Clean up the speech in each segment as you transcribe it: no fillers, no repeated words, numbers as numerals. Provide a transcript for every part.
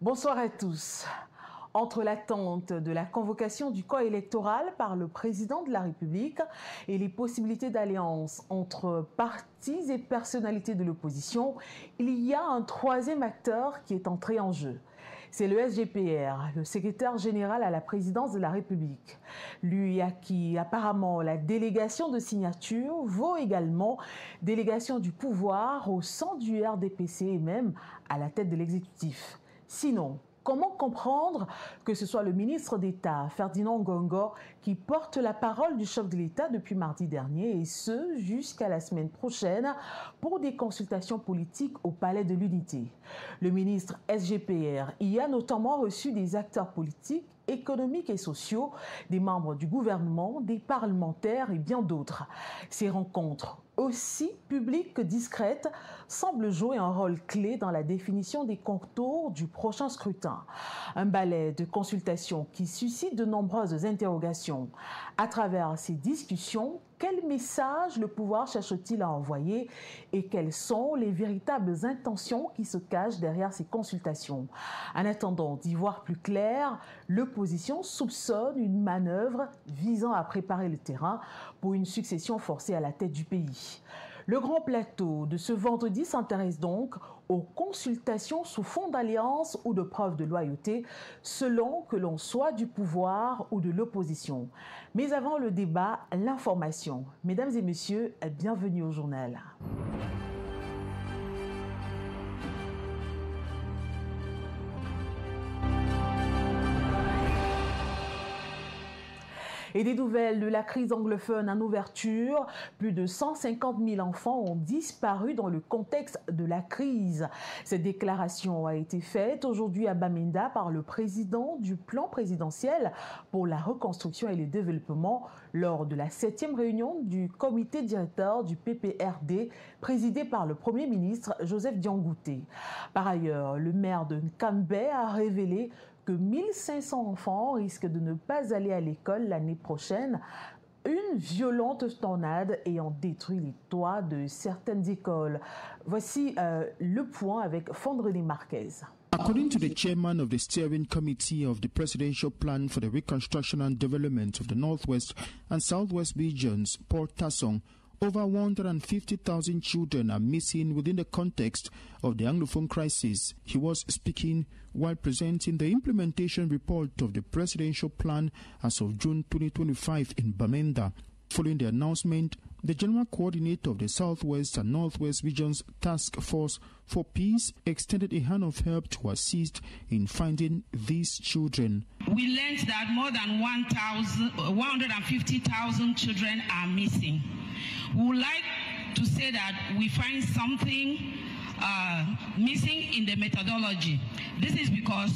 Bonsoir à tous. Entre l'attente de la convocation du corps électoral par le président de la République et les possibilités d'alliance entre partis et personnalités de l'opposition, il y a un troisième acteur qui est entré en jeu. C'est le SGPR, le secrétaire général à la présidence de la République. Lui à qui apparemment la délégation de signature vaut également délégation du pouvoir au sein du RDPC et même à la tête de l'exécutif. Sinon, comment comprendre que ce soit le ministre d'État, Ferdinand Ngongo, qui porte la parole du chef de l'État depuis mardi dernier, et ce, jusqu'à la semaine prochaine, pour des consultations politiques au Palais de l'Unité. Le ministre SGPR y a notamment reçu des acteurs politiques, économiques et sociaux, des membres du gouvernement, des parlementaires et bien d'autres. Ces rencontres, aussi publiques que discrètes, semblent jouer un rôle clé dans la définition des contours du prochain scrutin. Un balai de consultations qui suscite de nombreuses interrogations. À travers ces discussions, quel message le pouvoir cherche-t-il à envoyer et quelles sont les véritables intentions qui se cachent derrière ces consultations? En attendant d'y voir plus clair, l'opposition soupçonne une manœuvre visant à préparer le terrain pour une succession forcée à la tête du pays. Le grand plateau de ce vendredi s'intéresse donc aux consultations sous fond d'alliance ou de preuve de loyauté, selon que l'on soit du pouvoir ou de l'opposition. Mais avant le débat, l'information. Mesdames et messieurs, bienvenue au journal. Et des nouvelles de la crise anglophone en ouverture, plus de 150 000 enfants ont disparu dans le contexte de la crise. Cette déclaration a été faite aujourd'hui à Bamenda par le président du plan présidentiel pour la reconstruction et le développement lors de la 7e réunion du comité directeur du PPRD présidé par le Premier ministre Joseph Diangouté. Par ailleurs, le maire de Nkambe a révélé que 1500 enfants risquent de ne pas aller à l'école l'année prochaine, une violente tornade ayant détruit les toits de certaines écoles. Voici le point avec Fondrené Marquez. According to the chairman of the steering committee of the presidential plan for the reconstruction and development of the Northwest and Southwest regions, Paul Tassong, over 150,000 children are missing within the context of the Anglophone crisis. He was speaking while presenting the implementation report of the presidential plan as of June 2025 in Bamenda. Following the announcement, the General Coordinator of the Southwest and Northwest Regions Task Force for Peace extended a hand of help to assist in finding these children. We learned that more than 150,000 children are missing. We would like to say that we find something missing in the methodology. This is because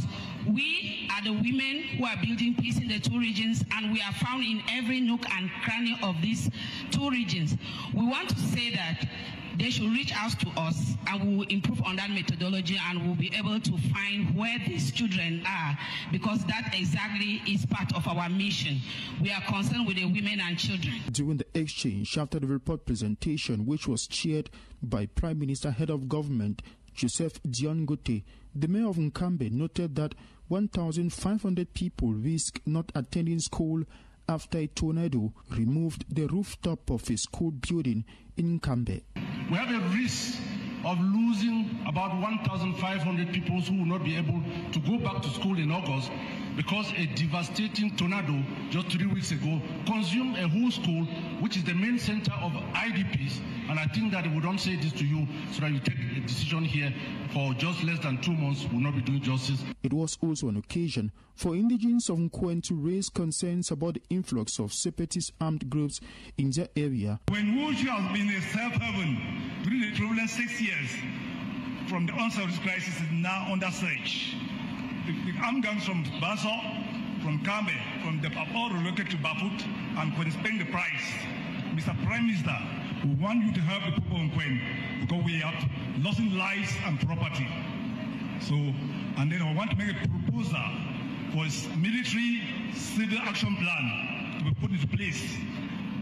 we are the women who are building peace in the two regions, and we are found in every nook and cranny of these two regions. We want to say that they should reach out to us, and we will improve on that methodology, and we'll be able to find where these children are, because that exactly is part of our mission. We are concerned with the women and children. During the exchange after the report presentation, which was chaired by Prime Minister, Head of Government, Joseph Diangouté, the mayor of Nkambe noted that 1,500 people risk not attending school after a tornado removed the rooftop of a school building in Nkambe. We have a risk of losing about 1,500 people who will not be able to go back to school in August because a devastating tornado just 3 weeks ago consumed a whole school, which is the main center of IDPs. And I think that we don't say this to you so that you take a decision here for just less than 2 months will not be doing justice. It was also an occasion for indigents of Nkwen to raise concerns about the influx of separatist armed groups in their area. When Wushu has been a safe haven during the previous 6 years from the onset of this crisis is now under siege. The armed gangs from Baso, from Kambe, from the all relocated to Baput and Nkwen paying the price. Mr. Prime Minister, we want you to help the people of Nkwen because we have lost lives and property. So, and then I want to make a proposal for a military civil action plan to be put into place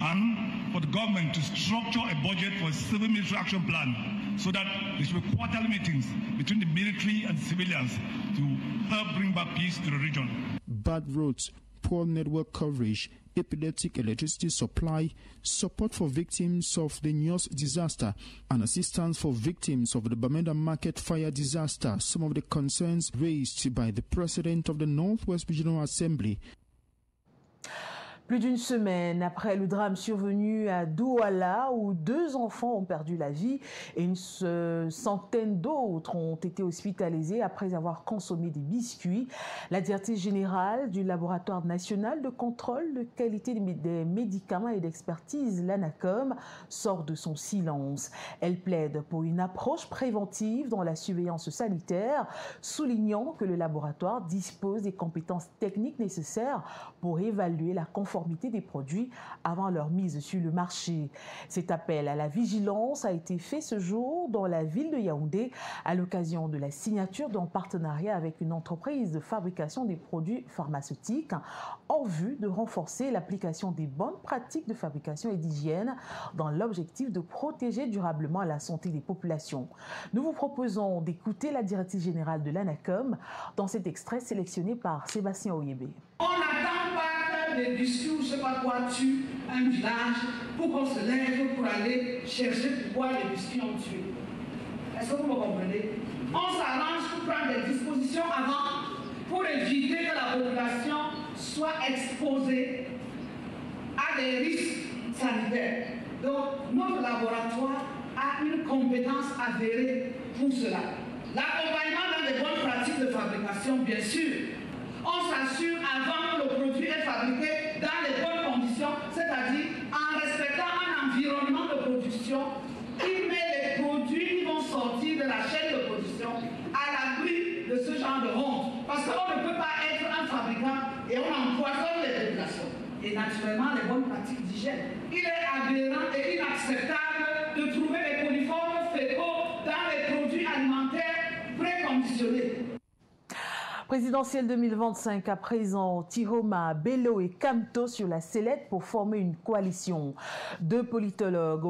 and for the government to structure a budget for a civil military action plan so that there should be quarterly meetings between the military and civilians to help bring back peace to the region. Bad roads, poor network coverage, epileptic electricity supply, support for victims of the Nyos disaster, and assistance for victims of the Bamenda Market fire disaster, some of the concerns raised by the President of the Northwest Regional Assembly. Plus d'une semaine après le drame survenu à Douala, où 2 enfants ont perdu la vie et une centaine d'autres ont été hospitalisés après avoir consommé des biscuits, la directrice générale du Laboratoire national de contrôle de qualité des médicaments et d'expertise, l'ANACOM, sort de son silence. Elle plaide pour une approche préventive dans la surveillance sanitaire, soulignant que le laboratoire dispose des compétences techniques nécessaires pour évaluer la conformité des produits avant leur mise sur le marché. Cet appel à la vigilance a été fait ce jour dans la ville de Yaoundé à l'occasion de la signature d'un partenariat avec une entreprise de fabrication des produits pharmaceutiques en vue de renforcer l'application des bonnes pratiques de fabrication et d'hygiène dans l'objectif de protéger durablement la santé des populations. Nous vous proposons d'écouter la directrice générale de l'ANACOM dans cet extrait sélectionné par Sébastien Oyébé. On n'attend pas des biscuits ou je ne sais pas quoi tue un village pour qu'on se lève pour aller chercher pourquoi les biscuits ont tué. Est-ce que vous me comprenez? On s'arrange pour prendre des dispositions avant pour éviter que la population soit exposée à des risques sanitaires. Donc notre laboratoire a une compétence avérée pour cela. L'accompagnement dans les bonnes pratiques de fabrication, bien sûr. On s'assure avant que le produit est fabriqué dans les bonnes conditions, c'est-à-dire en respectant un environnement de production qui met les produits qui vont sortir de la chaîne de production à l'abri de ce genre de honte. Parce qu'on ne peut pas être un fabricant et on empoisonne les populations. Et naturellement, les bonnes pratiques d'hygiène. Il est aberrant et inacceptable de trouver les coliformes fécaux dans les produits alimentaires préconditionnés. Présidentielle 2025 à présent, Tiroma, Bello et Kamto sur la sellette pour former une coalition. 2 politologues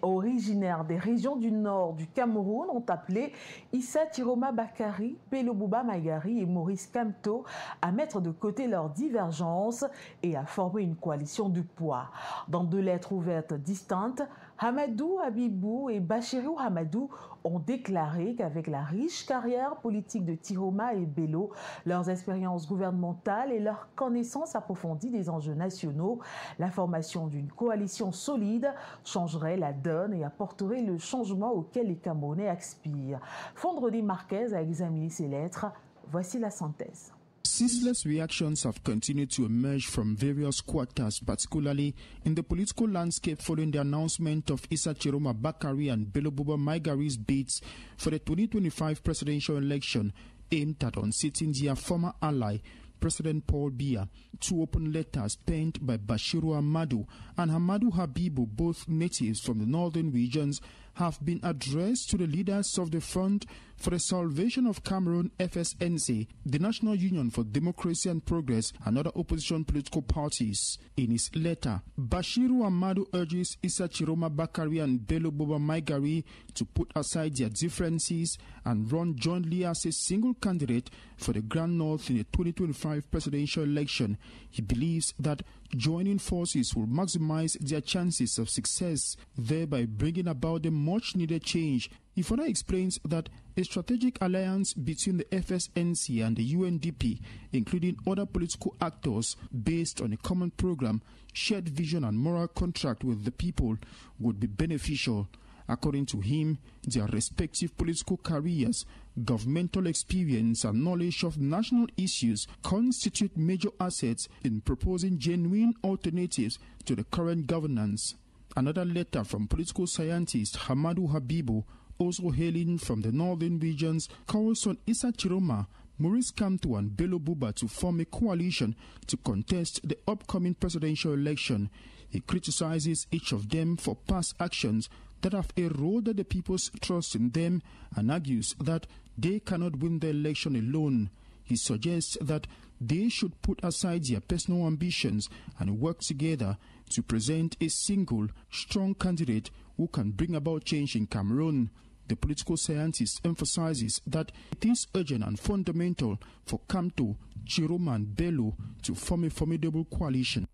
originaires des régions du nord du Cameroun ont appelé Issa Tiroma Bakari, Bello Bouba Maïgari et Maurice Kamto à mettre de côté leurs divergences et à former une coalition de poids. Dans 2 lettres ouvertes distinctes, Hamadou Habibou et Bachirou Hamadou ont déclaré qu'avec la riche carrière politique de Tiroma et Bello, leurs expériences gouvernementales et leur connaissance approfondie des enjeux nationaux, la formation d'une coalition solide changerait la donne et apporterait le changement auquel les Camerounais aspirent. Fondredi Marquez a examiné ces lettres. Voici la synthèse. Ceaseless reactions have continued to emerge from various quarters, particularly in the political landscape following the announcement of Issa Tiroma Bakari and Bello Bouba Maïgari's bids for the 2025 presidential election aimed at unseating their former ally, President Paul Biya. 2 open letters penned by Bashiru Amadou and Hamadou Habibu, both natives from the northern regions, have been addressed to the leaders of the Front for the Salvation of Cameroon, FSNC, the National Union for Democracy and Progress, and other opposition political parties. In his letter, Bashiru Amadou urges Issa Tiroma Bakari and Bello Bouba Maïgari to put aside their differences and run jointly as a single candidate for the Grand North in the 2025 presidential election. He believes that joining forces will maximize their chances of success, thereby bringing about the much-needed change. He further explains that a strategic alliance between the FSNC and the UNDP, including other political actors based on a common program, shared vision and moral contract with the people, would be beneficial. According to him, their respective political careers, governmental experience and knowledge of national issues constitute major assets in proposing genuine alternatives to the current governance. Another letter from political scientist Hamadou Habibu, also hailing from the northern regions, calls on Issa Tiroma, Maurice Kamto and Bello Bouba to form a coalition to contest the upcoming presidential election. He criticizes each of them for past actions that have eroded the people's trust in them and argues that they cannot win the election alone. He suggests that they should put aside their personal ambitions and work together to present a single, strong candidate who can bring about change in Cameroon. The political scientist emphasizes that it is urgent and fundamental for Kamto, Chiroma and Bello to form a formidable coalition.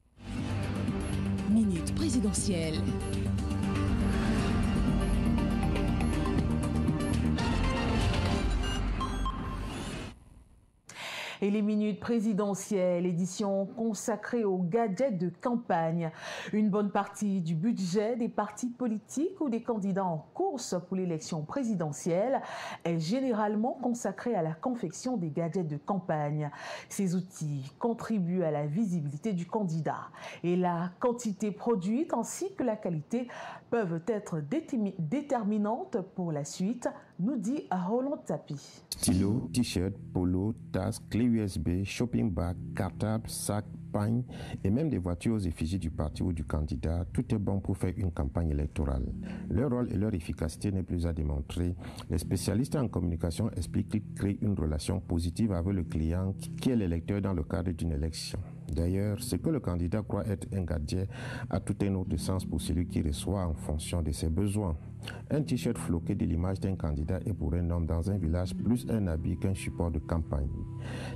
Minute présidentielle. Et les minutes présidentielles, édition consacrée aux gadgets de campagne. Une bonne partie du budget des partis politiques ou des candidats en course pour l'élection présidentielle est généralement consacrée à la confection des gadgets de campagne. Ces outils contribuent à la visibilité du candidat. Et la quantité produite ainsi que la qualité peuvent être déterminantes pour la suite, nous dit Roland Tapi. Stylo, t-shirt, polo, tasse, clé USB, shopping bag, cartable, sac, pagne et même des voitures aux effigies du parti ou du candidat, tout est bon pour faire une campagne électorale. Leur rôle et leur efficacité n'est plus à démontrer. Les spécialistes en communication expliquent qu'ils créent une relation positive avec le client qui est l'électeur dans le cadre d'une élection. D'ailleurs, ce que le candidat croit être un gadget a tout un autre sens pour celui qui reçoit en fonction de ses besoins. Un t-shirt floqué de l'image d'un candidat est pour un homme dans un village plus un habit qu'un support de campagne.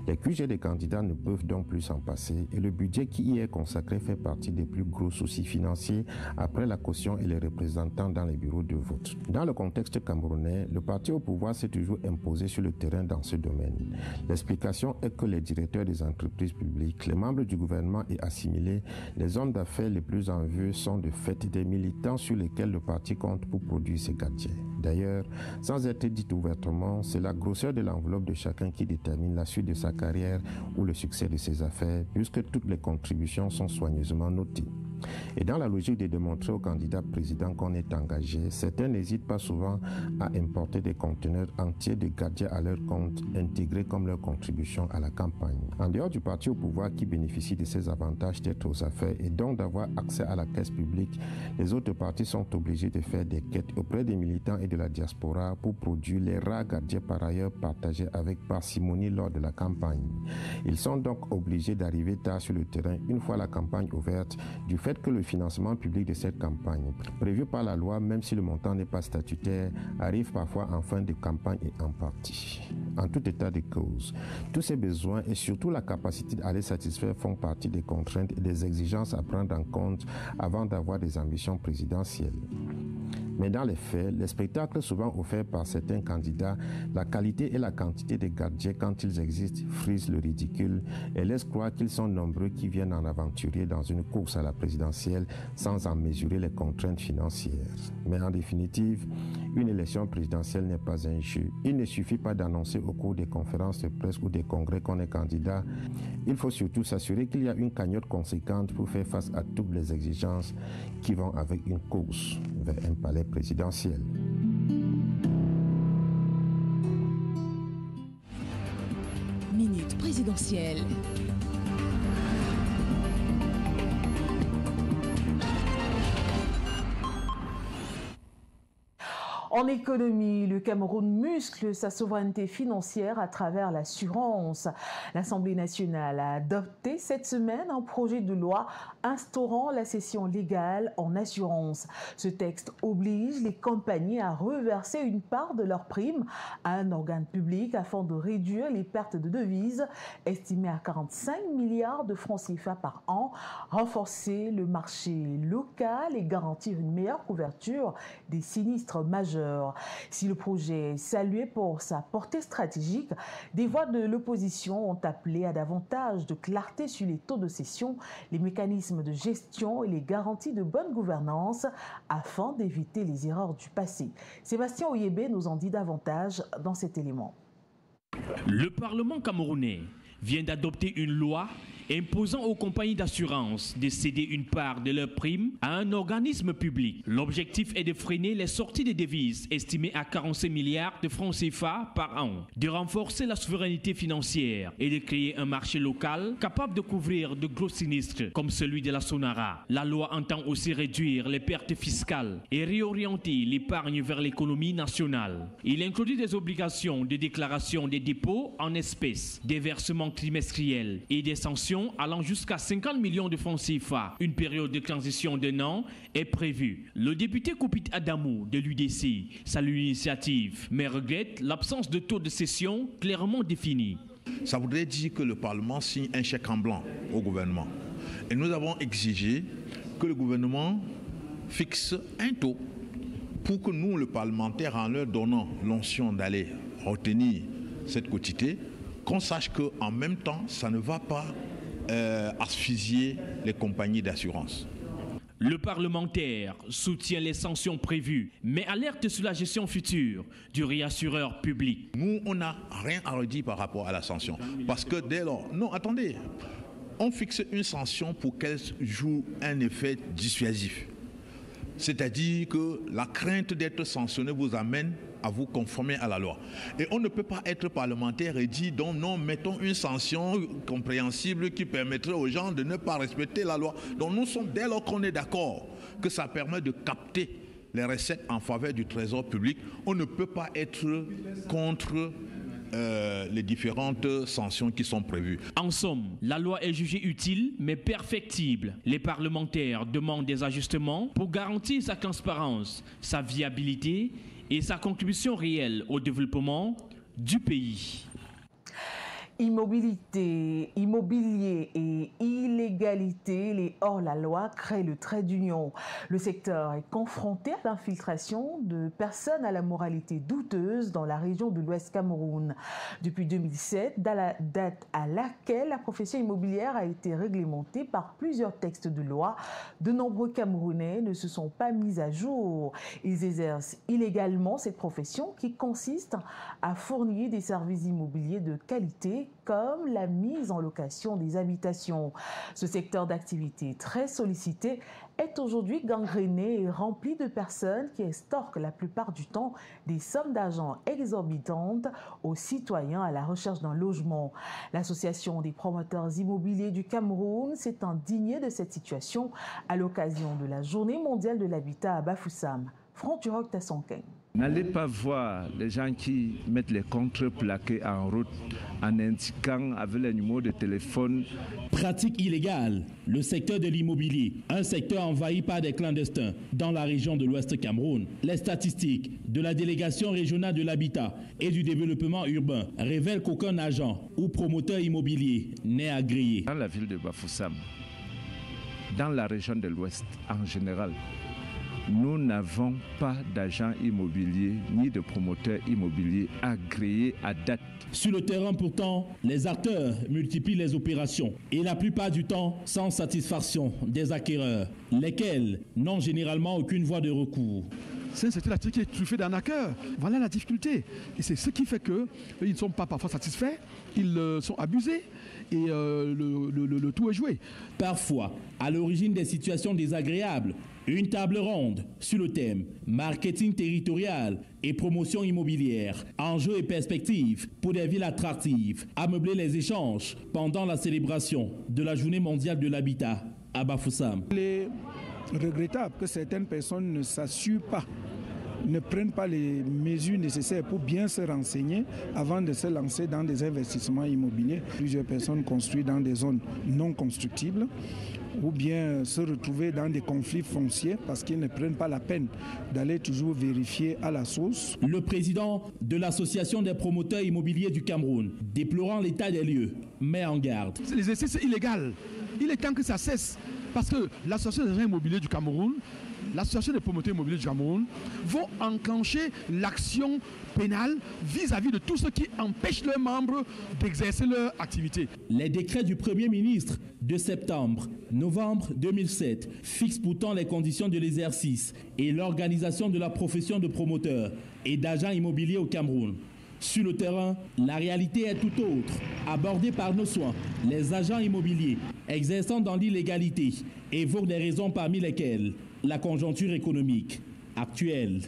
Les QG des candidats ne peuvent donc plus s'en passer et le budget qui y est consacré fait partie des plus gros soucis financiers après la caution et les représentants dans les bureaux de vote. Dans le contexte camerounais, le parti au pouvoir s'est toujours imposé sur le terrain dans ce domaine. L'explication est que les directeurs des entreprises publiques, les membres du gouvernement et assimilés, les hommes d'affaires les plus en vue sont de fait des militants sur lesquels le parti compte pour produire ses gadgets. D'ailleurs, sans être dit ouvertement, c'est la grosseur de l'enveloppe de chacun qui détermine la suite de sa carrière ou le succès de ses affaires, puisque toutes les contributions sont soigneusement notées. Et dans la logique de démontrer au candidat président qu'on est engagé, certains n'hésitent pas souvent à importer des conteneurs entiers de gadgets à leur compte, intégrés comme leur contribution à la campagne. En dehors du parti au pouvoir qui bénéficie de ces avantages d'être aux affaires et donc d'avoir accès à la caisse publique, les autres partis sont obligés de faire des quêtes auprès des militants et de la diaspora pour produire les rares gadgets par ailleurs partagés avec parcimonie lors de la campagne. Ils sont donc obligés d'arriver tard sur le terrain une fois la campagne ouverte, du fait que le financement public de cette campagne, prévu par la loi même si le montant n'est pas statutaire, arrive parfois en fin de campagne et en partie. En tout état de cause, tous ces besoins et surtout la capacité à les satisfaire font partie des contraintes et des exigences à prendre en compte avant d'avoir des ambitions présidentielles. Mais dans les faits, les spectacles souvent offerts par certains candidats, la qualité et la quantité des gadgets quand ils existent frisent le ridicule et laissent croire qu'ils sont nombreux qui viennent en aventurier dans une course à la présidentielle sans en mesurer les contraintes financières. Mais en définitive, une élection présidentielle n'est pas un jeu. Il ne suffit pas d'annoncer au cours des conférences de presse ou des congrès qu'on est candidat. Il faut surtout s'assurer qu'il y a une cagnotte conséquente pour faire face à toutes les exigences qui vont avec une course vers un palais présidentiel. Minute présidentielle. En économie, le Cameroun muscle sa souveraineté financière à travers l'assurance. L'Assemblée nationale a adopté cette semaine un projet de loi instaurant la cession légale en assurance. Ce texte oblige les compagnies à reverser une part de leurs primes à un organe public afin de réduire les pertes de devises estimées à 45 milliards de francs CFA par an, renforcer le marché local et garantir une meilleure couverture des sinistres majeurs. Si le projet est salué pour sa portée stratégique, des voix de l'opposition ont appelé à davantage de clarté sur les taux de cession, les mécanismes de gestion et les garanties de bonne gouvernance afin d'éviter les erreurs du passé. Sébastien Oyébé nous en dit davantage dans cet élément. Le Parlement camerounais vient d'adopter une loi imposant aux compagnies d'assurance de céder une part de leurs primes à un organisme public. L'objectif est de freiner les sorties de devises estimées à 45 milliards de francs CFA par an, de renforcer la souveraineté financière et de créer un marché local capable de couvrir de gros sinistres comme celui de la Sonara. La loi entend aussi réduire les pertes fiscales et réorienter l'épargne vers l'économie nationale. Il introduit des obligations de déclaration des dépôts en espèces, des versements trimestriels et des sanctions sanctions allant jusqu'à 50 millions de francs CFA. Une période de transition d'1 an est prévue. Le député Koupit Adamou de l'UDC salue l'initiative, mais regrette l'absence de taux de cession clairement défini. Ça voudrait dire que le Parlement signe un chèque en blanc au gouvernement. Et nous avons exigé que le gouvernement fixe un taux pour que nous, le parlementaire, en leur donnant l'onction d'aller retenir cette quotité, qu'on sache qu'en même temps, ça ne va pas asphyxier les compagnies d'assurance. Le parlementaire soutient les sanctions prévues, mais alerte sur la gestion future du réassureur public. Nous, on n'a rien à redire par rapport à la sanction. Parce que dès lors... Non, attendez. On fixe une sanction pour qu'elle joue un effet dissuasif. C'est-à-dire que la crainte d'être sanctionné vous amène à vous conformer à la loi. Et on ne peut pas être parlementaire et dire donc non, mettons une sanction compréhensible qui permettrait aux gens de ne pas respecter la loi. Donc nous sommes, dès lors qu'on est d'accord que ça permet de capter les recettes en faveur du trésor public, on ne peut pas être contre les différentes sanctions qui sont prévues. En somme, la loi est jugée utile mais perfectible. Les parlementaires demandent des ajustements pour garantir sa transparence, sa viabilité et sa contribution réelle au développement du pays. Immobilier et illégalité, les hors-la-loi créent le trait d'union. Le secteur est confronté à l'infiltration de personnes à la moralité douteuse dans la région de l'Ouest Cameroun. Depuis 2007, date à laquelle la profession immobilière a été réglementée par plusieurs textes de loi, de nombreux Camerounais ne se sont pas mis à jour. Ils exercent illégalement cette profession qui consiste à fournir des services immobiliers de qualité comme la mise en location des habitations. Ce secteur d'activité très sollicité est aujourd'hui gangréné et rempli de personnes qui extorquent la plupart du temps des sommes d'argent exorbitantes aux citoyens à la recherche d'un logement. L'Association des promoteurs immobiliers du Cameroun s'est indignée de cette situation à l'occasion de la Journée mondiale de l'habitat à Bafoussam. Franck Duroc Tassonken. N'allez pas voir les gens qui mettent les contreplaqués en route en indiquant avec les numéros de téléphone. Pratique illégale, le secteur de l'immobilier, un secteur envahi par des clandestins dans la région de l'Ouest Cameroun. Les statistiques de la délégation régionale de l'habitat et du développement urbain révèlent qu'aucun agent ou promoteur immobilier n'est agréé. Dans la ville de Bafoussam, dans la région de l'Ouest en général, nous n'avons pas d'agents immobiliers ni de promoteurs immobiliers agréés à date. Sur le terrain pourtant, les acteurs multiplient les opérations et la plupart du temps sans satisfaction des acquéreurs, lesquels n'ont généralement aucune voie de recours. C'est un secteur d'activité qui est truffé d'arnaqueurs. Voilà la difficulté. Et c'est ce qui fait qu'ils ne sont pas parfois satisfaits, ils sont abusés et le tout est joué. Parfois, à l'origine des situations désagréables, une table ronde sur le thème marketing territorial et promotion immobilière, enjeux et perspectives pour des villes attractives, a meublé les échanges pendant la célébration de la Journée mondiale de l'habitat à Bafoussam. Il est regrettable que certaines personnes ne s'assurent pas, ne prennent pas les mesures nécessaires pour bien se renseigner avant de se lancer dans des investissements immobiliers. Plusieurs personnes construisent dans des zones non constructibles ou bien se retrouver dans des conflits fonciers parce qu'ils ne prennent pas la peine d'aller toujours vérifier à la source. Le président de l'Association des promoteurs immobiliers du Cameroun, déplorant l'état des lieux, met en garde. L'exercice est illégal. Il est temps que ça cesse parce que l'Association des agents immobiliers du Cameroun, l'Association des promoteurs immobiliers du Cameroun vont enclencher l'action pénale vis-à-vis de tous ceux qui empêchent leurs membres d'exercer leur activité. Les décrets du Premier ministre de septembre-novembre 2007 fixent pourtant les conditions de l'exercice et l'organisation de la profession de promoteur et d'agent immobilier au Cameroun. Sur le terrain, la réalité est tout autre. Abordée par nos soins, les agents immobiliers exerçant dans l'illégalité évoquent des raisons parmi lesquelles la conjoncture économique actuelle.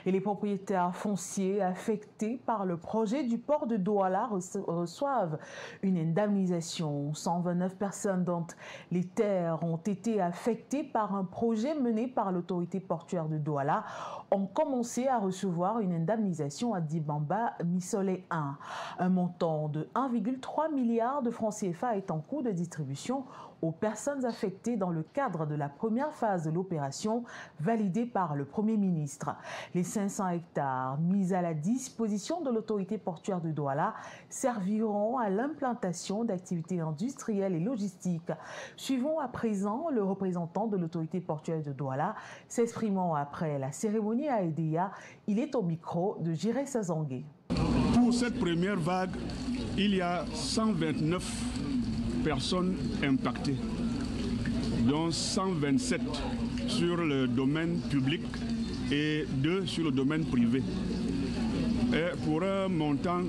Et les propriétaires fonciers affectés par le projet du port de Douala reçoivent une indemnisation. 129 personnes dont les terres ont été affectées par un projet mené par l'autorité portuaire de Douala ont commencé à recevoir une indemnisation à Dibamba Missolé 1. Un montant de 1,3 milliard de francs CFA est en cours de distribution aux personnes affectées dans le cadre de la première phase de l'opération validée par le Premier ministre. Les 500 hectares mis à la disposition de l'autorité portuaire de Douala serviront à l'implantation d'activités industrielles et logistiques. Suivons à présent le représentant de l'autorité portuaire de Douala s'exprimant après la cérémonie à Edea. Il est au micro de Jiré Sazangué. Pour cette première vague, il y a 129 personnes impactées, dont 127 sur le domaine public et 2 sur le domaine privé. Et pour un montant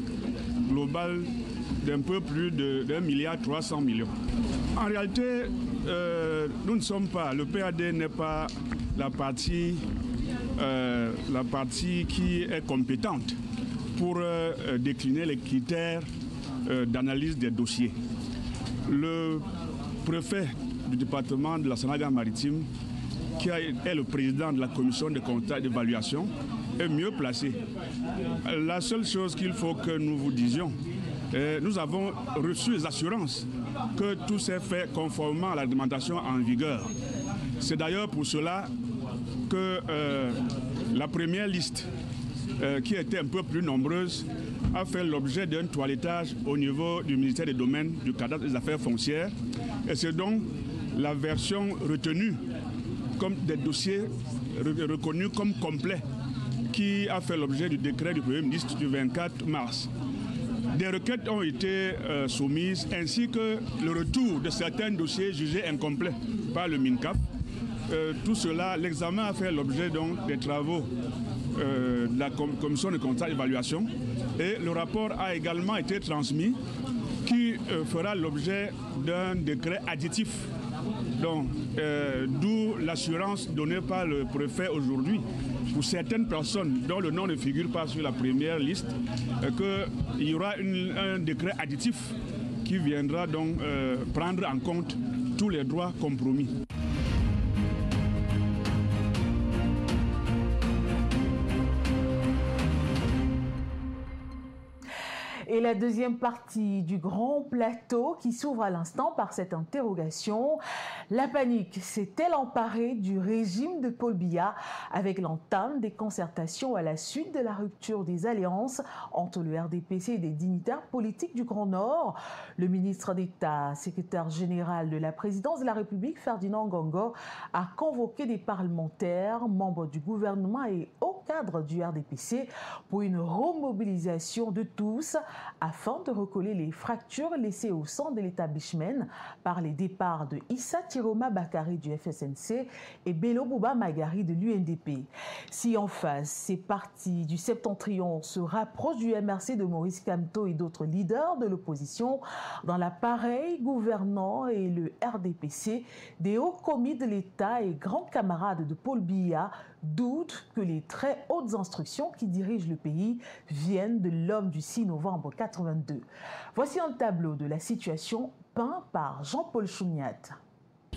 global d'un peu plus de 1,3 milliard. En réalité, nous ne sommes pas, le PAD n'est pas la partie qui est compétente pour décliner les critères d'analyse des dossiers. Le préfet du département de la Sénégal-Maritime, qui est le président de la commission de constat d'évaluation, est mieux placé. La seule chose qu'il faut que nous vous disions, nous avons reçu les assurances que tout s'est fait conformément à la réglementation en vigueur. C'est d'ailleurs pour cela que la première liste, qui était un peu plus nombreuse, a fait l'objet d'un toilettage au niveau du ministère des Domaines, du cadastre des affaires foncières. Et c'est donc la version retenue comme des dossiers reconnus comme complets qui a fait l'objet du décret du Premier ministre du 24 mars. Des requêtes ont été soumises ainsi que le retour de certains dossiers jugés incomplets par le MINCAF. Tout cela, l'examen a fait l'objet donc des travaux de la commission de constat d'évaluation et le rapport a également été transmis qui fera l'objet d'un décret additif. Donc, d'où l'assurance donnée par le préfet aujourd'hui pour certaines personnes dont le nom ne figure pas sur la première liste, qu'il y aura un décret additif qui viendra donc prendre en compte tous les droits compromis. Et la deuxième partie du grand plateau qui s'ouvre à l'instant par cette interrogation. La panique s'est-elle emparée du régime de Paul Biya avec l'entame des concertations à la suite de la rupture des alliances entre le RDPC et des dignitaires politiques du Grand Nord? Le ministre d'État, secrétaire général de la présidence de la République, Ferdinand Ngongo, a convoqué des parlementaires, membres du gouvernement et hauts cadres du RDPC pour une remobilisation de tous afin de recoller les fractures laissées au sein de l'établissement par les départs de Issa Tiroma Bakari du FSNC et Bello Bouba Magari de l'UNDP. Si en face, ces partis du Septentrion se rapprochent du MRC de Maurice Kamto et d'autres leaders de l'opposition, dans l'appareil gouvernant et le RDPC, des hauts commis de l'État et grands camarades de Paul Biya doutent que les très hautes instructions qui dirigent le pays viennent de l'homme du 6 novembre 82. Voici un tableau de la situation peint par Jean-Paul Chouniat.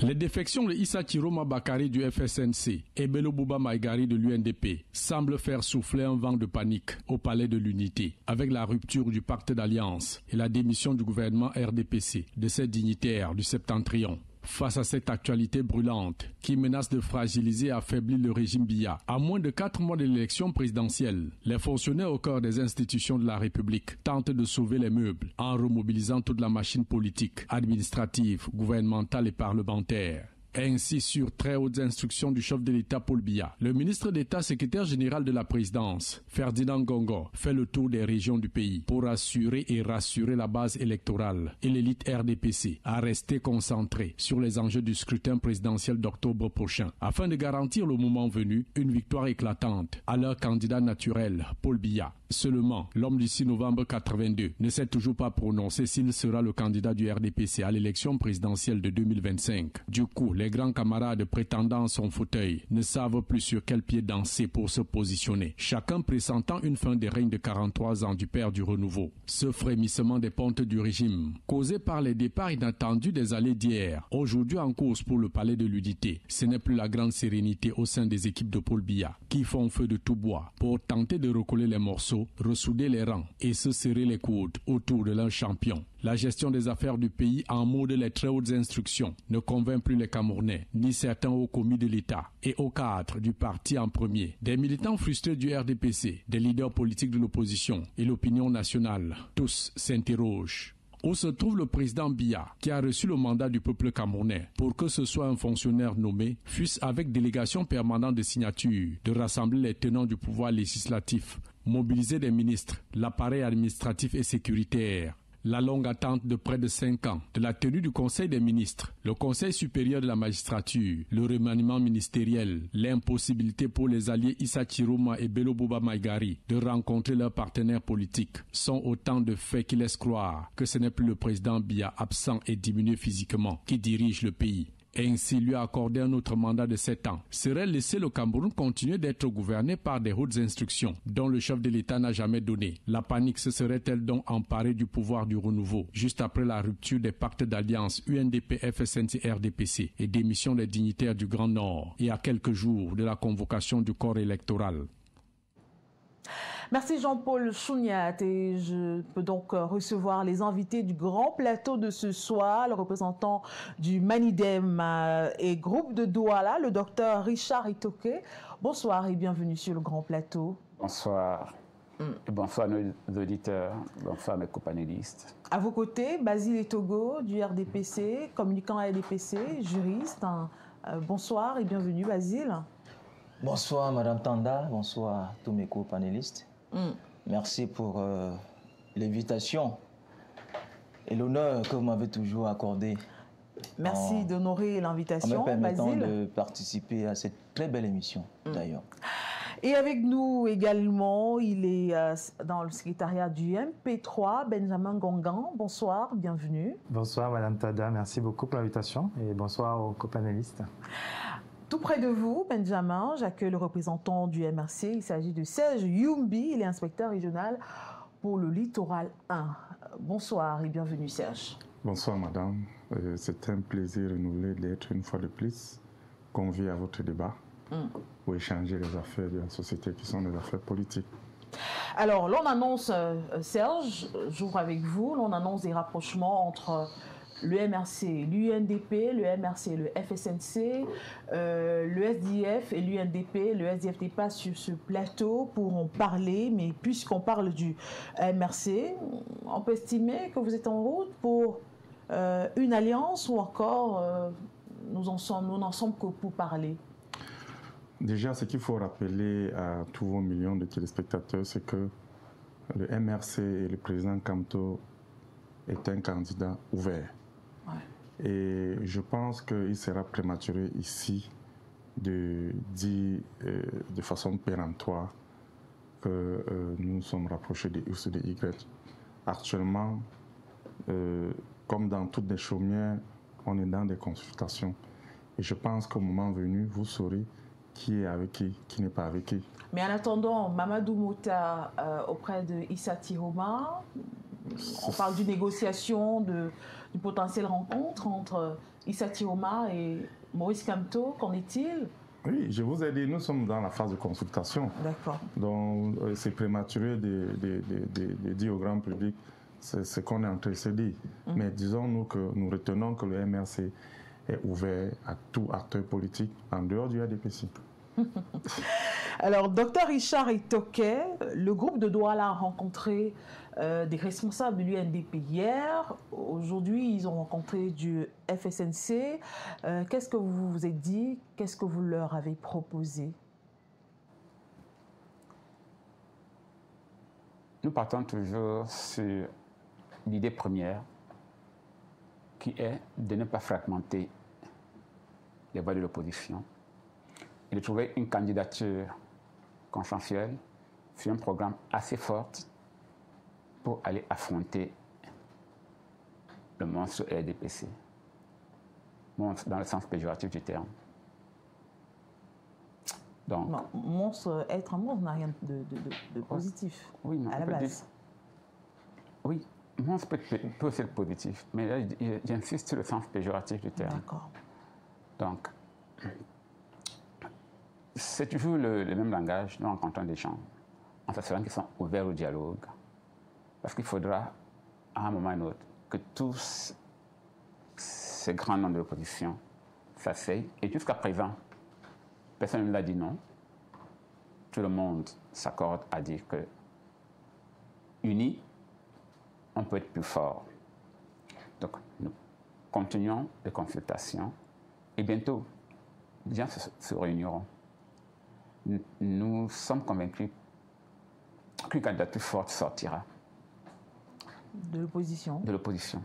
Les défections de Issa Tiroma Bakari du FSNC et Bello Bouba Maïgari de l'UNDP semblent faire souffler un vent de panique au palais de l'unité, avec la rupture du pacte d'alliance et la démission du gouvernement RDPC de ses dignitaires du Septentrion. Face à cette actualité brûlante qui menace de fragiliser et affaiblir le régime Biya, à moins de 4 mois de l'élection présidentielle, les fonctionnaires au cœur des institutions de la République tentent de sauver les meubles en remobilisant toute la machine politique, administrative, gouvernementale et parlementaire. Ainsi, sur très hautes instructions du chef de l'État Paul Biya, le ministre d'État secrétaire général de la présidence, Ferdinand Ngongo, fait le tour des régions du pays pour assurer et rassurer la base électorale et l'élite RDPC à rester concentrée sur les enjeux du scrutin présidentiel d'octobre prochain, afin de garantir le moment venu une victoire éclatante à leur candidat naturel, Paul Biya. Seulement, l'homme du 6 novembre 82 ne s'est toujours pas prononcé s'il sera le candidat du RDPC à l'élection présidentielle de 2025. Du coup, les grands camarades prétendant son fauteuil ne savent plus sur quel pied danser pour se positionner. Chacun pressentant une fin de règne de 43 ans du père du renouveau. Ce frémissement des pontes du régime, causé par les départs inattendus des allées d'hier, aujourd'hui en course pour le palais de l'Unité, ce n'est plus la grande sérénité au sein des équipes de Paul Biya qui font feu de tout bois pour tenter de recoller les morceaux, ressouder les rangs et se serrer les coudes autour de leur champion. La gestion des affaires du pays en mode les très hautes instructions ne convainc plus les Camerounais, ni certains hauts commis de l'État et aux cadres du parti en premier. Des militants frustrés du RDPC, des leaders politiques de l'opposition et l'opinion nationale, tous s'interrogent. Où se trouve le président Biya, qui a reçu le mandat du peuple camerounais pour que ce soit un fonctionnaire nommé, fût-ce avec délégation permanente de signature, de rassembler les tenants du pouvoir législatif, mobiliser des ministres, l'appareil administratif et sécuritaire. La longue attente de près de 5 ans de la tenue du Conseil des ministres, le Conseil supérieur de la magistrature, le remaniement ministériel, l'impossibilité pour les alliés Issa Chiroma et Bello Bouba Maïgari de rencontrer leurs partenaires politiques sont autant de faits qui laissent croire que ce n'est plus le président Biya absent et diminué physiquement qui dirige le pays. Et ainsi lui accorder un autre mandat de 7 ans serait laisser le Cameroun continuer d'être gouverné par des hautes instructions dont le chef de l'État n'a jamais donné. La panique se serait-elle donc emparée du pouvoir du renouveau juste après la rupture des pactes d'alliance UNDP, FSNC, RDPC et démission des dignitaires du Grand Nord et à quelques jours de la convocation du corps électoral? Merci Jean-Paul Chouniat et je peux donc recevoir les invités du grand plateau de ce soir, le représentant du Manidem et groupe de Douala, le docteur Richard Itoké. Bonsoir et bienvenue sur le grand plateau. Bonsoir. Et bonsoir nos auditeurs, bonsoir mes copanélistes. À vos côtés, Basile Etogo du RDPC, communicant RDPC, juriste. Bonsoir et bienvenue Basile. Bonsoir Madame Tanda, bonsoir tous mes co-panélistes. Merci pour l'invitation et l'honneur que vous m'avez toujours accordé. Merci d'honorer l'invitation, en me permettant Basile, de participer à cette très belle émission d'ailleurs. Et avec nous également, il est dans le secrétariat du MP3, Benjamin Gongan. Bonsoir, bienvenue. Bonsoir Madame Tada, merci beaucoup pour l'invitation et bonsoir aux copanélistes. Tout près de vous, Benjamin, j'accueille le représentant du MRC. Il s'agit de Serge Youmbi, il est inspecteur régional pour le littoral 1. Bonsoir et bienvenue Serge. Bonsoir madame, c'est un plaisir renouvelé d'être une fois de plus convié à votre débat pour échanger les affaires de la société qui sont des affaires politiques. Alors, l'on annonce, Serge, j'ouvre avec vous, l'on annonce des rapprochements entre le MRC, l'UNDP, le MRC, le FSNC, le SDF et l'UNDP. Le SDF n'est pas sur ce plateau pour en parler, mais puisqu'on parle du MRC, on peut estimer que vous êtes en route pour une alliance ou encore nous n'en sommes que pour parler. Déjà, ce qu'il faut rappeler à tous vos millions de téléspectateurs, c'est que le MRC et le président Kamto est un candidat ouvert. Ouais. Et je pense qu'il sera prématuré ici de dire de façon péremptoire que nous sommes rapprochés des X ou des Y. Actuellement, comme dans toutes les chaumières, on est dans des consultations. Et je pense qu'au moment venu, vous saurez qui est avec qui n'est pas avec qui. Mais en attendant, Mamadou Mouta auprès de Issa Chiroma, on parle d'une négociation, d'une potentielle rencontre entre Issa Chiroma et Maurice Kamto. Qu'en est-il? Oui, je vous ai dit, nous sommes dans la phase de consultation. D'accord. Donc, c'est prématuré de dire au grand public ce qu'on est en train de se dire. Mais disons-nous que nous retenons que le MRC est ouvert à tout acteur politique en dehors du RDPC. Alors, docteur Richard Itoké, le groupe de Douala a rencontré des responsables de l'UNDP hier. Aujourd'hui, ils ont rencontré du FSNC. Qu'est-ce que vous vous êtes dit? Qu'est-ce que vous leur avez proposé? Nous partons toujours sur l'idée première qui est de ne pas fragmenter les voix de l'opposition et de trouver une candidature consensuelle sur un programme assez fort pour aller affronter le monstre RDPC. Monstre dans le sens péjoratif du terme. Donc, non, monstre, être un monstre n'a rien de positif à la base. Oui, monstre peut être positif, mais là, j'insiste sur le sens péjoratif du terme. D'accord. Donc, c'est toujours le même langage. Nous rencontrons des gens en s'assurant qu'ils sont ouverts au dialogue. Parce qu'il faudra, à un moment ou à un autre, que tous ces grands noms de l'opposition s'asseyent. Et jusqu'à présent, personne ne l'a dit non. Tout le monde s'accorde à dire que, unis, on peut être plus fort. Donc, nous continuons les consultations et bientôt, les gens se réuniront. Nous sommes convaincus qu'une candidature forte sortira. De l'opposition? De l'opposition.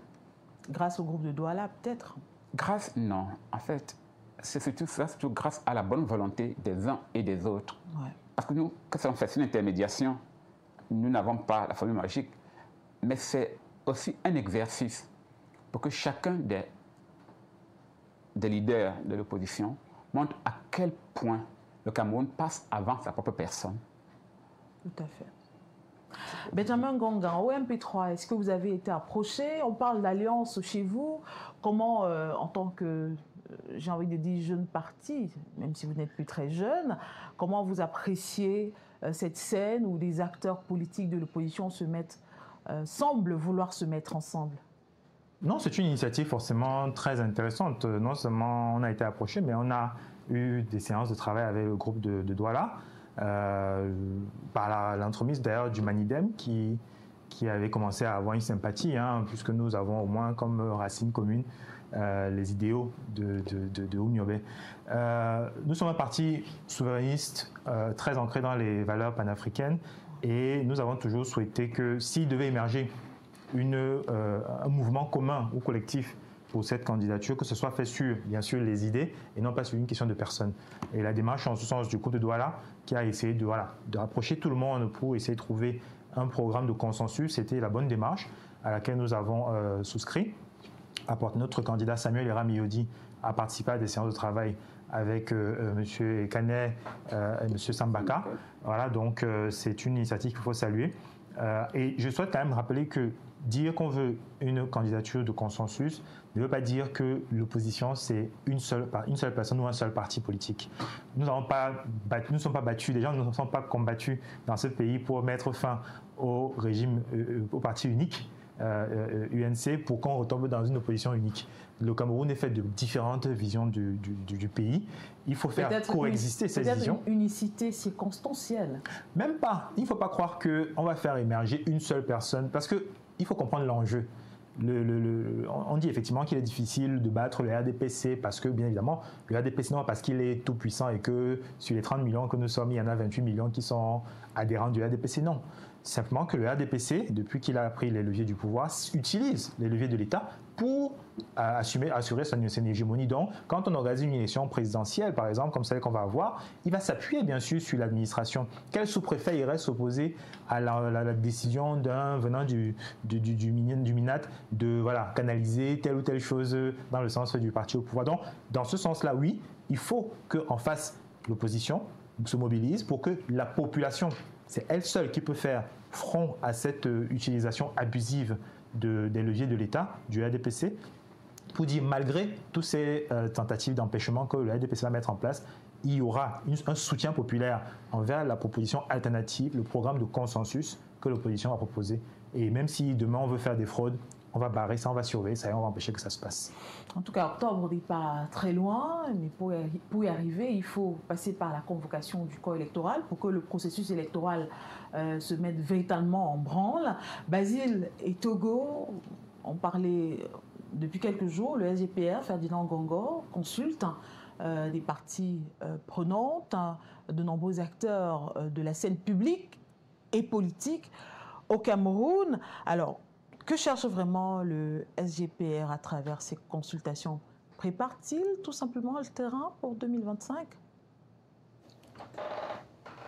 Grâce au groupe de Douala, peut-être? Grâce, non. En fait, c'est surtout grâce à la bonne volonté des uns et des autres. Ouais. Parce que nous, quand on fait une intermédiation, nous n'avons pas la formule magique, mais c'est aussi un exercice pour que chacun des leaders de l'opposition montre à quel point le Cameroun passe avant sa propre personne. Tout à fait. Benjamin Ngonga, au MP3, est-ce que vous avez été approché? On parle d'alliance chez vous. Comment, en tant que, j'ai envie de dire, jeune parti, même si vous n'êtes plus très jeune, comment vous appréciez cette scène où des acteurs politiques de l'opposition semblent vouloir se mettre ensemble? Non, c'est une initiative forcément très intéressante. Non seulement on a été approché, mais on a eu des séances de travail avec le groupe de Douala, par l'entremise d'ailleurs du Manidem qui avait commencé à avoir une sympathie, puisque nous avons au moins comme racine commune les idéaux de Ouniobé. Nous sommes un parti souverainiste très ancré dans les valeurs panafricaines et nous avons toujours souhaité que s'il devait émerger un mouvement commun ou collectif pour cette candidature, que ce soit fait sur, bien sûr, les idées et non pas sur une question de personne. Et la démarche en ce sens du groupe de Douala, qui a essayé de rapprocher tout le monde pour essayer de trouver un programme de consensus, c'était la bonne démarche à laquelle nous avons souscrit. Notre candidat Samuel Eramiyodi a participé à des séances de travail avec M. Ekanet et M. Sambaka. Voilà, donc c'est une initiative qu'il faut saluer. Et je souhaite quand même rappeler que dire qu'on veut une candidature de consensus ne veut pas dire que l'opposition c'est une seule personne ou un seul parti politique. Nous ne sommes pas battus, les gens ne sont pas combattus dans ce pays pour mettre fin au régime, au parti unique, UNC, pour qu'on retombe dans une opposition unique. Le Cameroun est fait de différentes visions du pays. Il faut faire coexister ces visions. Peut-être une unicité circonstancielle. Même pas. Il ne faut pas croire qu'on va faire émerger une seule personne, parce qu'il faut comprendre l'enjeu. On dit effectivement qu'il est difficile de battre le RDPC parce que, bien évidemment, le RDPC, non parce qu'il est tout puissant et que sur les 30 millions que nous sommes, il y en a 28 millions qui sont adhérents du RDPC, non. Simplement que le RDPC, depuis qu'il a pris les leviers du pouvoir, utilise les leviers de l'État pour assurer son hégémonie. Donc, quand on organise une élection présidentielle, par exemple, comme celle qu'on va avoir, il va s'appuyer bien sûr sur l'administration. Quel sous-préfet irait s'opposer à la décision d'un venant du MINAT de canaliser telle ou telle chose dans le sens du parti au pouvoir? Donc, dans ce sens-là, oui, il faut qu'en face, l'opposition se mobilise pour que la population, c'est elle seule qui peut faire front à cette utilisation abusive des leviers de l'État, du RDPC, pour dire malgré toutes ces tentatives d'empêchement que le RDPC va mettre en place, il y aura un soutien populaire envers la proposition alternative, le programme de consensus que l'opposition a proposé. Et même si demain on veut faire des fraudes, on va barrer ça, on va surveiller ça et on va empêcher que ça se passe. En tout cas, octobre n'est pas très loin, mais pour y arriver, il faut passer par la convocation du corps électoral pour que le processus électoral se mette véritablement en branle. Basile et Togo, on parlait depuis quelques jours, le SGPR, Ferdinand Ngongor, consulte des parties prenantes, de nombreux acteurs de la scène publique et politique au Cameroun. Alors, que cherche vraiment le SGPR à travers ces consultations? Prépare-t-il tout simplement le terrain pour 2025?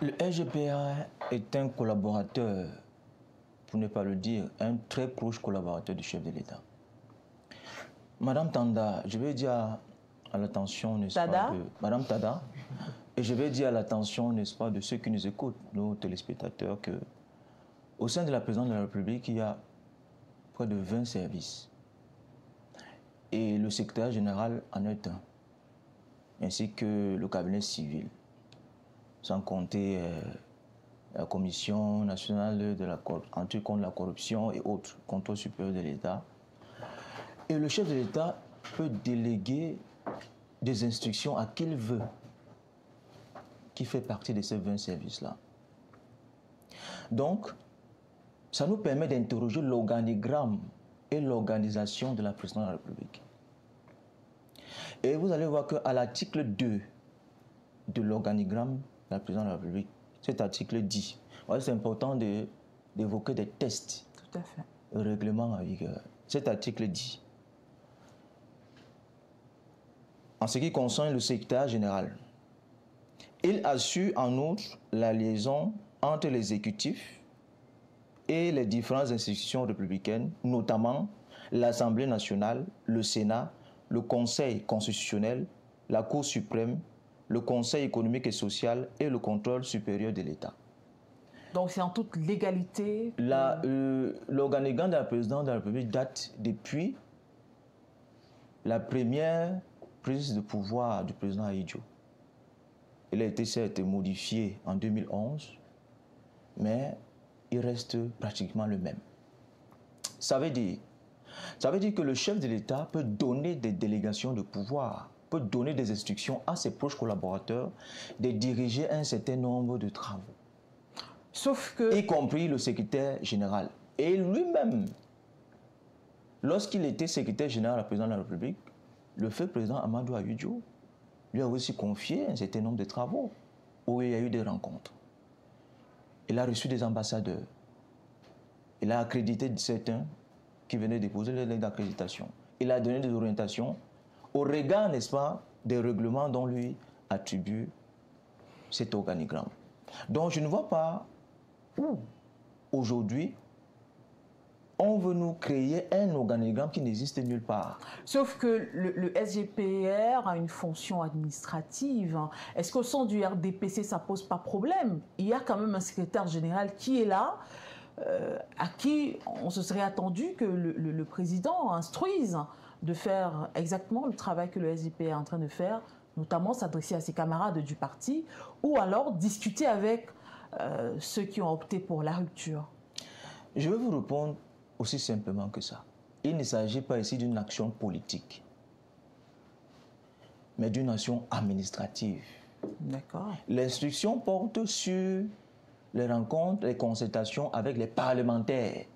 Le SGPA est un collaborateur, pour ne pas le dire, un très proche collaborateur du chef de l'État. Madame Tanda, je vais dire à l'attention, n'est-ce pas, de Madame Tada, et je vais dire à l'attention, n'est-ce pas, de ceux qui nous écoutent, nos téléspectateurs, que au sein de la présidence de la République, il y a près de 20 services. Et le secrétaire général en est un, ainsi que le cabinet civil, sans compter la Commission nationale de la lutte contre la corruption et autres, contrôle supérieur de l'État. Et le chef de l'État peut déléguer des instructions à qui il veut, qui fait partie de ces 20 services-là. Donc, ça nous permet d'interroger l'organigramme et l'organisation de la présidence de la République. Et vous allez voir qu'à l'article 2 de l'organigramme de la présidence de la République, cet article dit, c'est important d'évoquer des tests. Tout à fait. Le règlement à vigueur. Cet article dit, en ce qui concerne le secrétaire général, il assure en outre la liaison entre l'exécutif et les différentes institutions républicaines, notamment l'Assemblée nationale, le Sénat, le Conseil constitutionnel, la Cour suprême, le Conseil économique et social et le contrôle supérieur de l'État. Donc c'est en toute légalité. L'organigramme de la présidence de la République date depuis la première prise de pouvoir du président Ahidjo. Il a été certes modifié en 2011, mais il reste pratiquement le même. Ça veut dire que le chef de l'État peut donner des délégations de pouvoir, peut donner des instructions à ses proches collaborateurs de diriger un certain nombre de travaux. Sauf que... Y compris le secrétaire général. Et lui-même, lorsqu'il était secrétaire général à la présidence de la République, le fait président Amadou Ahidjo lui a aussi confié un certain nombre de travaux où il y a eu des rencontres. Il a reçu des ambassadeurs. Il a accrédité certains qui venaient déposer les lettres d'accréditation. Il a donné des orientations au regard, n'est-ce pas, des règlements dont lui attribue cet organigramme. Donc je ne vois pas où, aujourd'hui, on veut nous créer un organigramme qui n'existe nulle part. Sauf que le SGPR a une fonction administrative. Est-ce qu'au sein du RDPC, ça ne pose pas problème? Il y a quand même un secrétaire général qui est là, à qui on se serait attendu que le président instruise de faire exactement le travail que le SGPR est en train de faire, notamment s'adresser à ses camarades du parti, ou alors discuter avec ceux qui ont opté pour la rupture. Je vais vous répondre aussi simplement que ça. Il ne s'agit pas ici d'une action politique, mais d'une action administrative. D'accord. L'instruction porte sur les rencontres, les consultations avec les parlementaires.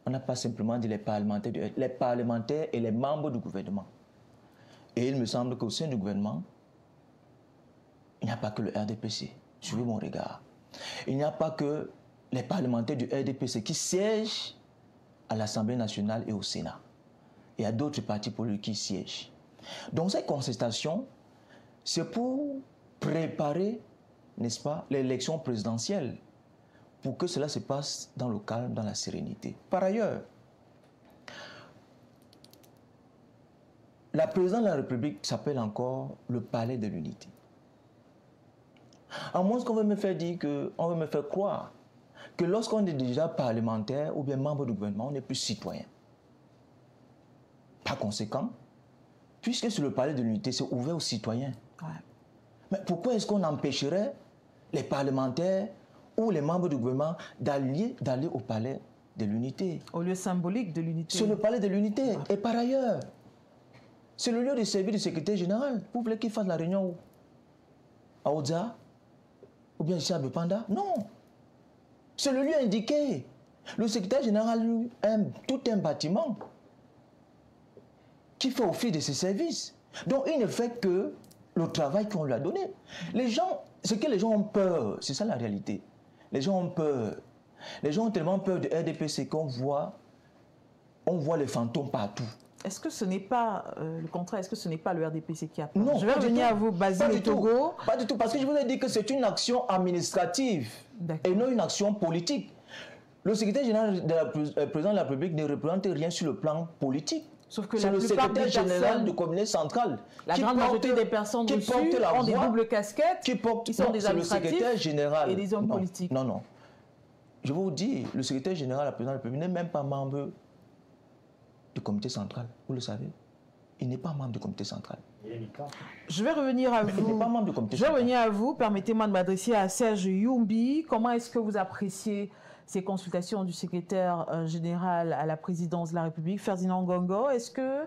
On n'a pas simplement dit les parlementaires et les membres du gouvernement. Et il me semble qu'au sein du gouvernement, il n'y a pas que le RDPC. Suivez mon regard. Il n'y a pas que les parlementaires du RDPC qui siègent à l'Assemblée nationale et au Sénat. Il y a d'autres partis politiques qui siègent. Donc cette consultation, c'est pour préparer, n'est-ce pas, l'élection présidentielle, pour que cela se passe dans le calme, dans la sérénité. Par ailleurs, la présidence de la République s'appelle encore le palais de l'unité. À moins qu'on veut me faire dire on veut me faire croire que lorsqu'on est déjà parlementaire ou bien membre du gouvernement, on n'est plus citoyen. Par conséquent, puisque sur le palais de l'unité, c'est ouvert aux citoyens. Ouais. Mais pourquoi est-ce qu'on empêcherait les parlementaires ou les membres du gouvernement d'aller au palais de l'unité? Au lieu symbolique de l'unité. Sur le palais de l'unité. Ouais. Et par ailleurs, c'est le lieu de service du secrétaire général. Vous voulez qu'il fasse la réunion où? À Oudza? Ou bien ici à Bepanda? Non. C'est le lieu indiqué. Le secrétaire général lui aime tout un bâtiment qui fait office de ses services. Donc il ne fait que le travail qu'on lui a donné. Les gens, ce que les gens ont peur, c'est ça la réalité. Les gens ont peur. Les gens ont tellement peur de RDPC qu'on voit les fantômes partout. est-ce que ce n'est pas le contraire? Est-ce que ce n'est pas le RDPC qui a peur? Non, je vais revenir à vous, Basile Togo. Pas du tout, parce que je vous ai dit que c'est une action administrative et non une action politique. Le secrétaire général président de la République ne représente rien sur le plan politique. Sauf que c'est le secrétaire général du cabinet central. La grande majorité des personnes dessus ont des doubles casquettes, qui sont des administratifs et des hommes politiques. Non, non. Je vous dis, le secrétaire général, le président de la République n'est même pas membre du comité central. Vous le savez. Il n'est pas membre du comité central. Je vais revenir à vous. Il n'est pas membre du comité central. Je vais revenir à vous. Permettez-moi de m'adresser à Serge Youmbi. Comment est-ce que vous appréciez ces consultations du secrétaire général à la présidence de la République, Ferdinand Ngongo? Est-ce que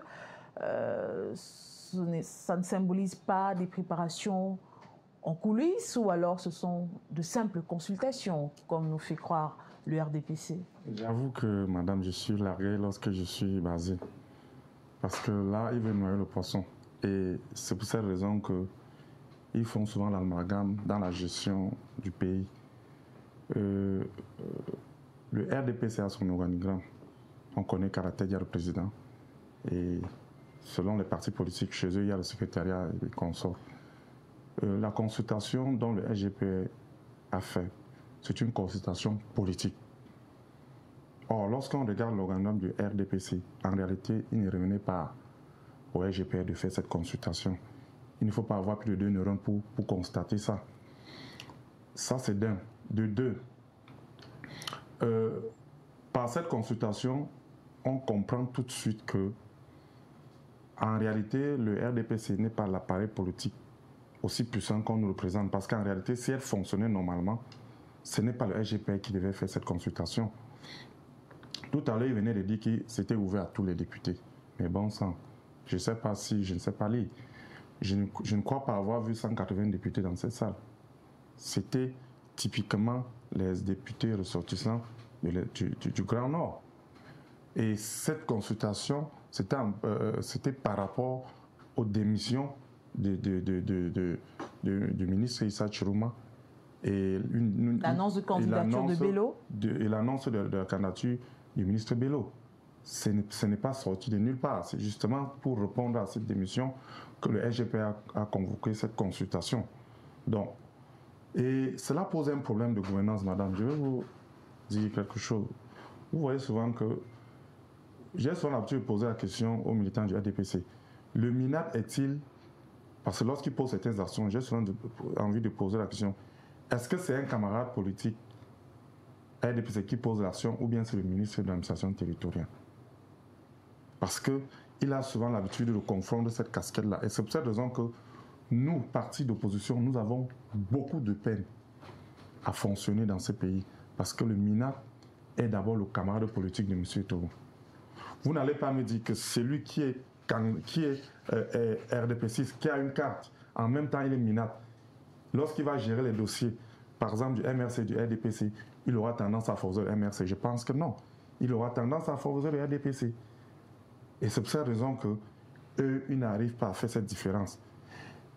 ça ne symbolise pas des préparations en coulisses ou alors ce sont de simples consultations, comme nous fait croire le RDPC? J'avoue que, madame, je suis largué lorsque je suis basé. Parce que là, ils veulent noyer le poisson. Et c'est pour cette raison qu'ils font souvent l'amalgame dans la gestion du pays. Le RDPC a son organigramme. On connaît caractère, il y a le président. Et selon les partis politiques, chez eux, il y a le secrétariat et les consorts. La consultation dont le SGP a fait, c'est une consultation politique. Or, lorsqu'on regarde l'organigramme du RDPC, en réalité, il ne revenait pas au SGP de faire cette consultation. Il ne faut pas avoir plus de 2 neurones pour constater ça. Ça, c'est d'un. De deux, par cette consultation, on comprend tout de suite que, en réalité, le RDPC n'est pas l'appareil politique aussi puissant qu'on nous le présente. Parce qu'en réalité, si elle fonctionnait normalement, ce n'est pas le SGP qui devait faire cette consultation. Tout à l'heure, il venait de dire que c'était ouvert à tous les députés. Mais bon sang, je ne sais pas si, je ne sais pas lire. Je ne crois pas avoir vu 180 députés dans cette salle. C'était typiquement les députés ressortissants du Grand Nord. Et cette consultation, c'était par rapport aux démissions du ministre Issa Chiroma et l'annonce de candidature de Bello et l'annonce de la candidature du ministre Bello. Ce n'est pas sorti de nulle part. C'est justement pour répondre à cette démission que le SGP a convoqué cette consultation. Donc, et cela pose un problème de gouvernance, madame. Je vais vous dire quelque chose. Vous voyez souvent que j'ai souvent l'habitude de poser la question aux militants du RDPC. Le MINAT est-il, parce que lorsqu'il pose certaines actions, j'ai souvent envie de poser la question, est-ce que c'est un camarade politique RDPC qui pose l'action ou bien c'est le ministre de l'administration territoriale? Parce qu'il a souvent l'habitude de confondre cette casquette-là. Et c'est pour cette raison que nous, partis d'opposition, nous avons beaucoup de peine à fonctionner dans ce pays. Parce que le MINAT est d'abord le camarade politique de M. Togo. Vous n'allez pas me dire que celui qui est RDPC, qui a une carte, en même temps il est MINAT, lorsqu'il va gérer les dossiers, par exemple du MRC, du RDPC, il aura tendance à favoriser le MRC. Je pense que non. Il aura tendance à favoriser le RDPC. Et c'est pour cette raison qu'eux, ils n'arrivent pas à faire cette différence.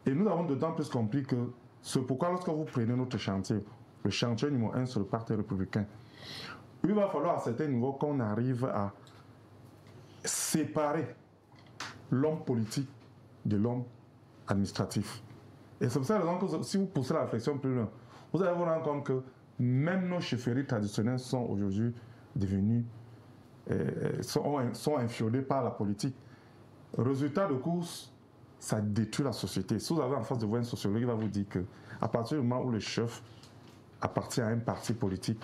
Et nous avons d'autant plus compris que c'est pourquoi lorsque vous prenez notre chantier, le chantier numéro 1 sur le Parti républicain, il va falloir à certains niveaux qu'on arrive à séparer l'homme politique de l'homme administratif. Et c'est pour cette raison que si vous poussez la réflexion plus loin, vous allez vous rendre compte que même nos chefferies traditionnelles sont aujourd'hui devenues, sont infiodées par la politique. Résultat de course, ça détruit la société. Si vous avez en face de vous un sociologue, il va vous dire qu'à partir du moment où le chef appartient à un parti politique,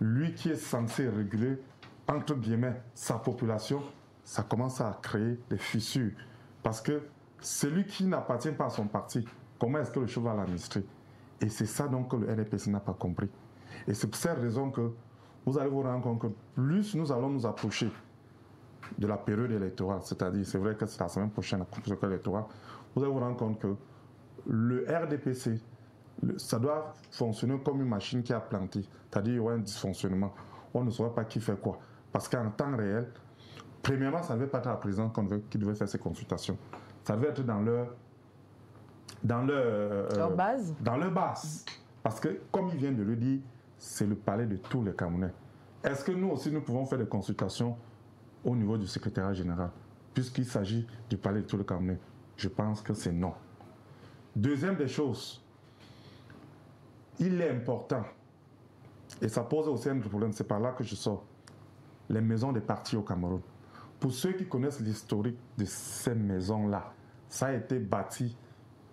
lui qui est censé réguler, entre guillemets, sa population, ça commence à créer des fissures. Parce que celui qui n'appartient pas à son parti, comment est-ce que le chef va l'administrer? Et c'est ça donc que le RDPC n'a pas compris. Et c'est pour cette raison que vous allez vous rendre compte que plus nous allons nous approcher de la période électorale, c'est-à-dire, c'est vrai que c'est la semaine prochaine, la commission électorale, vous allez vous rendre compte que le RDPC, ça doit fonctionner comme une machine qui a planté. C'est-à-dire, il y aura un dysfonctionnement. On ne saura pas qui fait quoi. Parce qu'en temps réel, premièrement, ça ne devait pas être la présidente qui devait faire ces consultations. Ça devait être dans leur base. Dans leur base. Parce que, comme il vient de le dire, c'est le palais de tous les Camerounais. Est-ce que nous aussi, nous pouvons faire des consultations au niveau du secrétariat général? puisqu'il s'agit du palais de tout le Cameroun? Je pense que c'est non. Deuxième des choses, il est important, et ça pose aussi un problème, c'est par là que je sors, les maisons des partis au Cameroun. Pour ceux qui connaissent l'historique de ces maisons-là, ça a été bâti,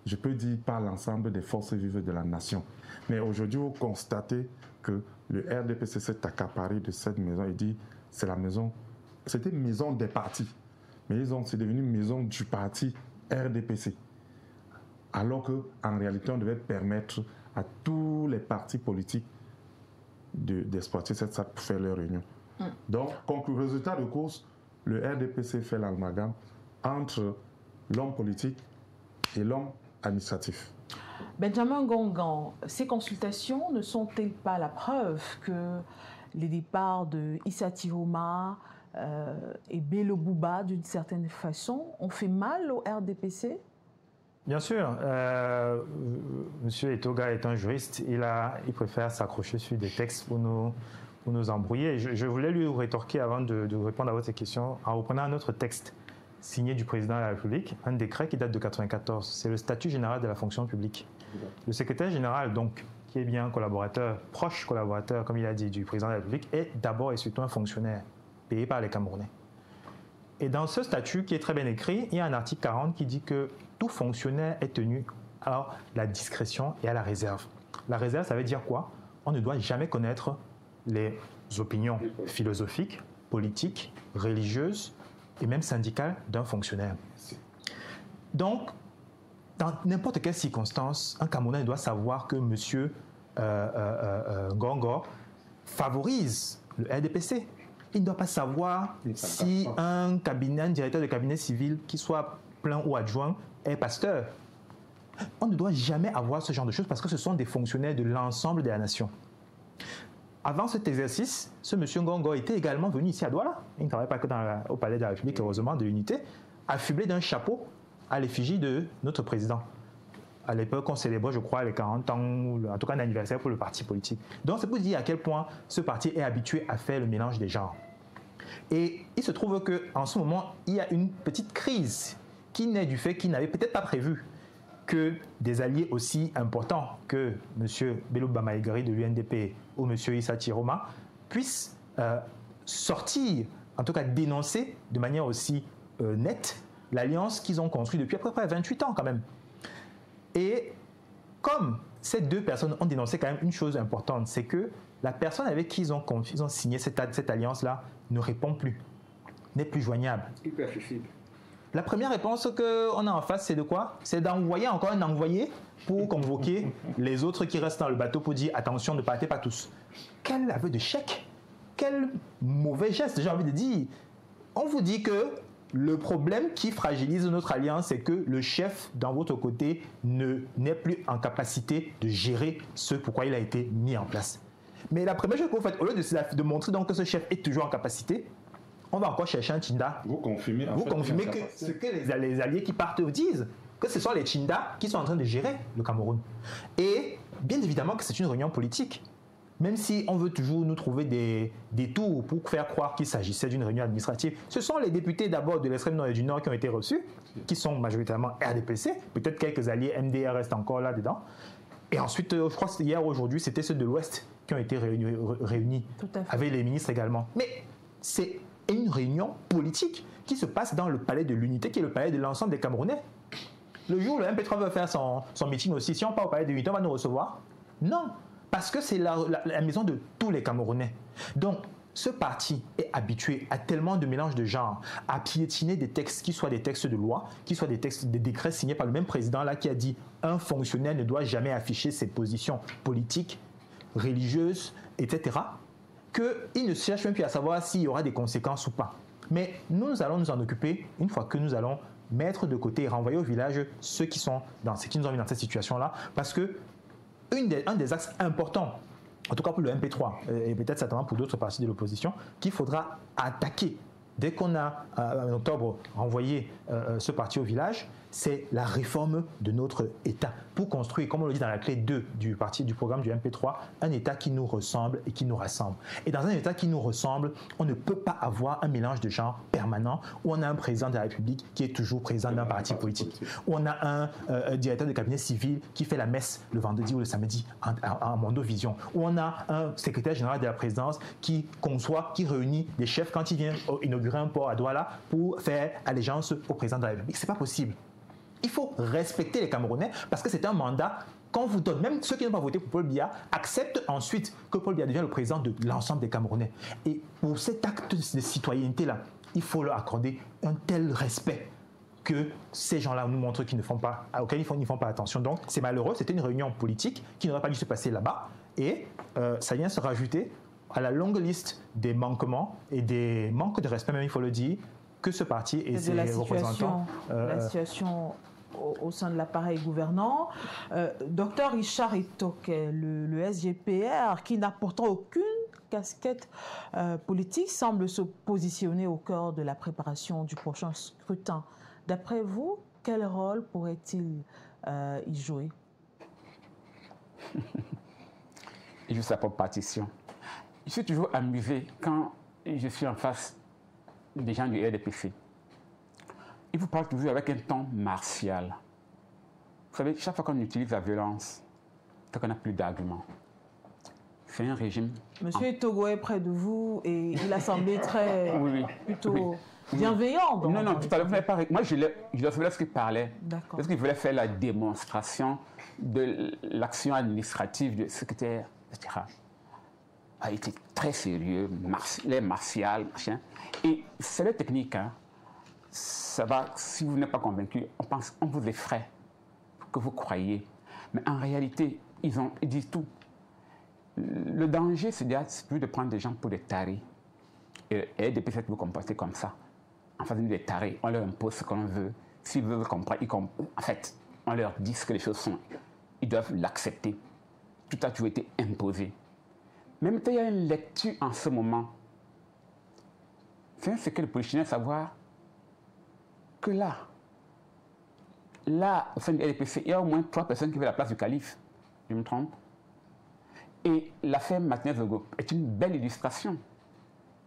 je peux dire, par l'ensemble des forces vives de la nation. Mais aujourd'hui, vous constatez que le RDPC s'est accaparé de cette maison et dit c'est la maison, c'était maison des partis, mais c'est devenu maison du parti RDPC. Alors qu'en réalité, on devait permettre à tous les partis politiques d'exploiter cette salle pour faire leurs réunions. Donc, comme résultat de course, le RDPC fait l'amalgame entre l'homme politique et l'homme administratif. Benjamin Ngongan, ces consultations ne sont-elles pas la preuve que les départs de Issa Tiroma et Bello Bouba, d'une certaine façon, ont fait mal au RDPC? Bien sûr. Monsieur Etoga est un juriste. Il préfère s'accrocher sur des textes pour nous embrouiller. Je voulais lui rétorquer avant de répondre à votre question en reprenant un autre texte signé du président de la République, un décret qui date de 1994. C'est le statut général de la fonction publique. Le secrétaire général, donc, qui est bien collaborateur, proche collaborateur, comme il a dit, du président de la République, est d'abord et surtout un fonctionnaire payé par les Camerounais. Et dans ce statut, qui est très bien écrit, il y a un article 40 qui dit que tout fonctionnaire est tenu à la discrétion et à la réserve. La réserve, ça veut dire quoi? On ne doit jamais connaître les opinions philosophiques, politiques, religieuses et même syndicales d'un fonctionnaire. Donc, dans n'importe quelle circonstance, un Camerounais doit savoir que M. Ngongo favorise le RDPC. Il ne doit pas savoir si un directeur de cabinet civil, qui soit plein ou adjoint, est pasteur. On ne doit jamais avoir ce genre de choses parce que ce sont des fonctionnaires de l'ensemble de la nation. Avant cet exercice, ce monsieur Ngongo était également venu ici à Douala. Il ne travaille pas que au Palais de la République, heureusement, de l'Unité, affublé d'un chapeau à l'effigie de notre président. À l'époque, on célébrait, je crois, les 40 ans, en tout cas un anniversaire pour le parti politique. Donc, c'est pour dire à quel point ce parti est habitué à faire le mélange des genres. Et il se trouve qu'en ce moment, il y a une petite crise qui naît du fait qu'il n'avait peut-être pas prévu que des alliés aussi importants que M. Bello Bouba Maïgari de l'UNDP ou M. Issa Tiroma puissent sortir, en tout cas dénoncer de manière aussi nette l'alliance qu'ils ont construite depuis à peu près 28 ans quand même. Et comme ces deux personnes ont dénoncé quand même une chose importante, c'est que la personne avec qui ils ont signé cette alliance-là ne répond plus, n'est plus joignable. Hyper accessible. La première réponse qu'on a en face, c'est de quoi? C'est d'envoyer encore un envoyé pour convoquer les autres qui restent dans le bateau pour dire attention, ne partez pas tous. Quel aveu de chèque! Quel mauvais geste, j'ai envie de dire. On vous dit que le problème qui fragilise notre alliance, c'est que le chef, dans votre côté, n'est plus en capacité de gérer ce pourquoi il a été mis en place. Mais la première chose que vous faites, au lieu de montrer donc que ce chef est toujours en capacité, on va encore chercher un Tchinda. Vous confirmez que ce que les alliés qui partent disent, que ce sont les Tchinda qui sont en train de gérer le Cameroun. Et bien évidemment que c'est une réunion politique. Même si on veut toujours nous trouver des tours pour faire croire qu'il s'agissait d'une réunion administrative, ce sont les députés d'abord de l'extrême nord et du nord qui ont été reçus, qui sont majoritairement RDPC, peut-être quelques alliés MDR restent encore là-dedans. Et ensuite, je crois que hier, aujourd'hui, c'était ceux de l'Ouest qui ont été réunis avec les ministres également. Mais c'est une réunion politique qui se passe dans le palais de l'Unité, qui est le palais de l'ensemble des Camerounais. Le jour où le MP3 veut faire son meeting aussi, si on part au palais de l'Unité, on va nous recevoir? Non, parce que c'est la maison de tous les Camerounais. Donc, ce parti est habitué à tellement de mélange de genres, à piétiner des textes qui soient des textes de loi, qui soient des textes, des décrets signés par le même président là qui a dit un fonctionnaire ne doit jamais afficher ses positions politiques, religieuses, etc., qu'il ne cherche même plus à savoir s'il y aura des conséquences ou pas. Mais nous allons nous en occuper une fois que nous allons mettre de côté et renvoyer au village ceux qui nous ont mis dans cette situation-là, parce que un des axes importants, en tout cas pour le MP3, et peut-être certainement pour d'autres partis de l'opposition, qu'il faudra attaquer dès qu'on a, en octobre, renvoyé ce parti au village, c'est la réforme de notre État pour construire, comme on le dit dans la clé 2 du programme du MP3, un État qui nous ressemble et qui nous rassemble. Et dans un État qui nous ressemble, on ne peut pas avoir un mélange de genres permanent où on a un président de la République qui est toujours président d'un parti politique, où on a un directeur de cabinet civil qui fait la messe le vendredi ou le samedi en Mondovision, où on a un secrétaire général de la présidence qui conçoit, qui réunit des chefs quand il vient inaugurer un port à Douala pour faire allégeance au président de la République. C'est pas possible. Il faut respecter les Camerounais parce que c'est un mandat qu'on vous donne. Même ceux qui n'ont pas voté pour Paul Biya acceptent ensuite que Paul Biya devienne le président de l'ensemble des Camerounais. Et pour cet acte de citoyenneté-là, il faut leur accorder un tel respect que ces gens-là nous montrent qu'ils ne font pas, auxquels ils ne font pas attention. Donc c'est malheureux, c'était une réunion politique qui n'aurait pas dû se passer là-bas. Et ça vient se rajouter à la longue liste des manquements et des manques de respect, même il faut le dire, que ce parti et ses représentants. La situation au sein de l'appareil gouvernant. Docteur Richard Itoke, le SGPR, qui n'a pourtant aucune casquette politique, semble se positionner au cœur de la préparation du prochain scrutin. D'après vous, quel rôle pourrait-il y jouer? Il joue sa propre partition. Je suis toujours amusé quand je suis en face des gens du RDPC. Ils vous parlent toujours avec un ton martial. Vous savez, chaque fois qu'on utilise la violence, c'est qu'on n'a plus d'arguments. C'est un régime... Monsieur Togo est près de vous et il a semblé très... plutôt bienveillant. Donc, non, tout à l'heure, vous n'avez pas... Moi, je savais lorsqu'il parlait. Parce qu'il voulait faire la démonstration de l'action administrative du secrétaire, etc. Il était très sérieux, les martial, machin. Et c'est la technique, hein. Ça va, si vous n'êtes pas convaincu, on vous effraie, que vous croyez. Mais en réalité, ils disent tout. Le danger, c'est plus de prendre des gens pour des tarés. Et depuis que vous comportez comme ça, en faisant des tarés, on leur impose ce qu'on veut. S'ils veulent comprendre, en fait, on leur dit ce que les choses sont. Ils doivent l'accepter. Tout a toujours été imposé. Même il y a une lecture en ce moment. C'est ce que les politiciens savoir que là, au sein du RDPC, il y a au moins 3 personnes qui veulent la place du calife. Je me trompe. Et l'affaire Martinez-Zogo est une belle illustration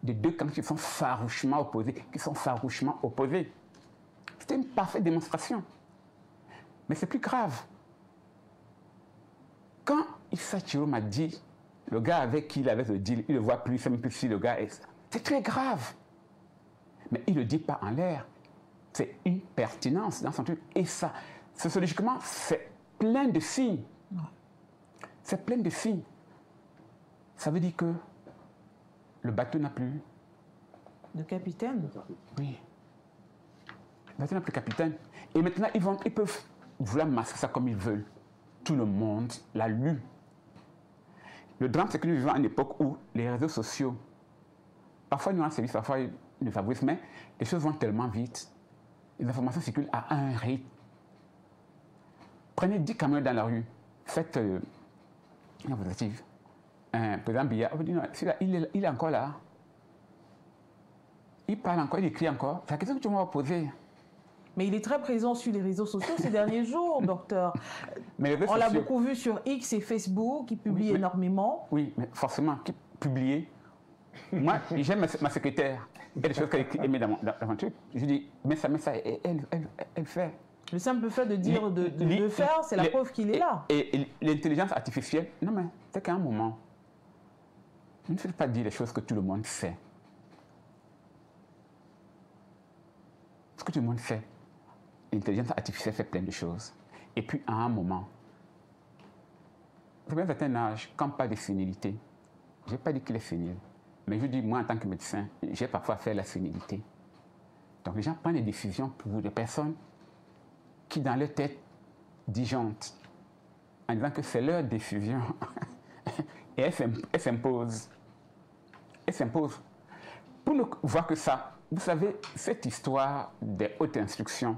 des deux camps qui sont farouchement opposés. C'était une parfaite démonstration. Mais c'est plus grave. Quand Issa Chiro m'a dit, le gars avec qui il avait ce deal, il ne le voit plus, il ne sait même plus si le gars est... C'est très grave. Mais il ne le dit pas en l'air. C'est une pertinence dans son truc. Et ça, sociologiquement, c'est plein de signes. C'est plein de signes. Ça veut dire que le bateau n'a plus... de capitaine. Oui. Le bateau n'a plus de capitaine. Et maintenant, ils peuvent vouloir masquer ça comme ils veulent. Tout le monde l'a lu. Le drame, c'est que nous vivons à une époque où les réseaux sociaux, parfois ils nous rendent service, parfois ils nous favorisent, mais les choses vont tellement vite. Les informations circulent à un rythme. Prenez 10 camions dans la rue, faites une votative. Un président Biya, il est encore là. Il parle encore, il écrit encore. C'est la question que tu m'as posée. Mais il est très présent sur les réseaux sociaux ces derniers jours, docteur. On l'a beaucoup vu sur X et Facebook, qui publie énormément. Oui, mais forcément, qui publie. Moi, j'aime ma secrétaire. Il y a des choses qu'elle met dans mon truc. Je dis, mais ça, elle fait. Le simple fait de dire de faire, c'est la preuve qu'il est là. Et l'intelligence artificielle, non mais, c'est qu'à un moment, il ne faut pas dire les choses que tout le monde sait. Ce que tout le monde sait, l'intelligence artificielle fait plein de choses. Et puis, à un moment, à un certain âge, quand on parle de sénilité, je n'ai pas dit qu'il est sénile, mais je dis, moi, en tant que médecin, j'ai parfois fait la sénilité. Donc, les gens prennent des décisions pour des personnes qui, dans leur tête, disjonctent, en disant que c'est leur décision. Et elle s'impose. Elle s'impose. Pour ne voir que ça, vous savez, cette histoire des hautes instructions,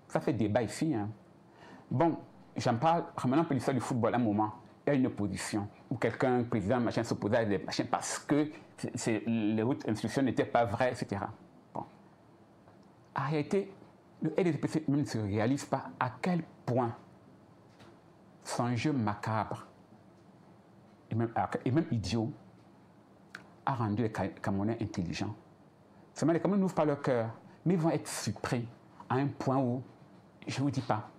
ça fait débat ici. Hein. Bon, j'en parle, ramenant un peu l'histoire du football, à un moment, il y a une opposition, où quelqu'un, un président, machin, s'opposait à des machins parce que les hautes instructions n'étaient pas vraies, etc. Bon. En réalité, le RDPC même ne se réalise pas à quel point son jeu macabre et même idiot a rendu les Camerounais intelligents. Seulement les Camerounais n'ouvrent pas leur cœur, mais ils vont être surpris à un point où, je ne vous dis pas.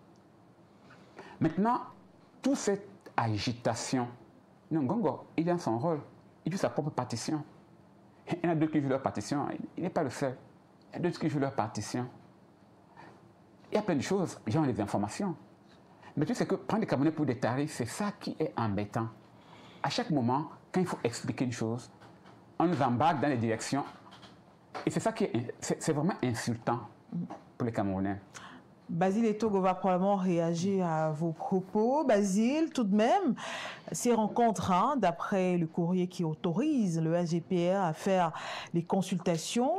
Maintenant, toute cette agitation, Ngongo, il a son rôle, il joue sa propre partition. Il y en a d'autres qui jouent leur partition, il n'est pas le seul. Il y a d'autres qui jouent leur partition. Il y a plein de choses, les gens ont des informations. Mais tu sais que prendre les Camerounais pour des tarés, c'est ça qui est embêtant. À chaque moment, quand il faut expliquer une chose, on nous embarque dans les directions. Et c'est ça qui est, c'est vraiment insultant pour les Camerounais. Basile Etogo va probablement réagir à vos propos. Basile, tout de même, ces rencontres, d'après le courrier qui autorise le SGPR à faire les consultations,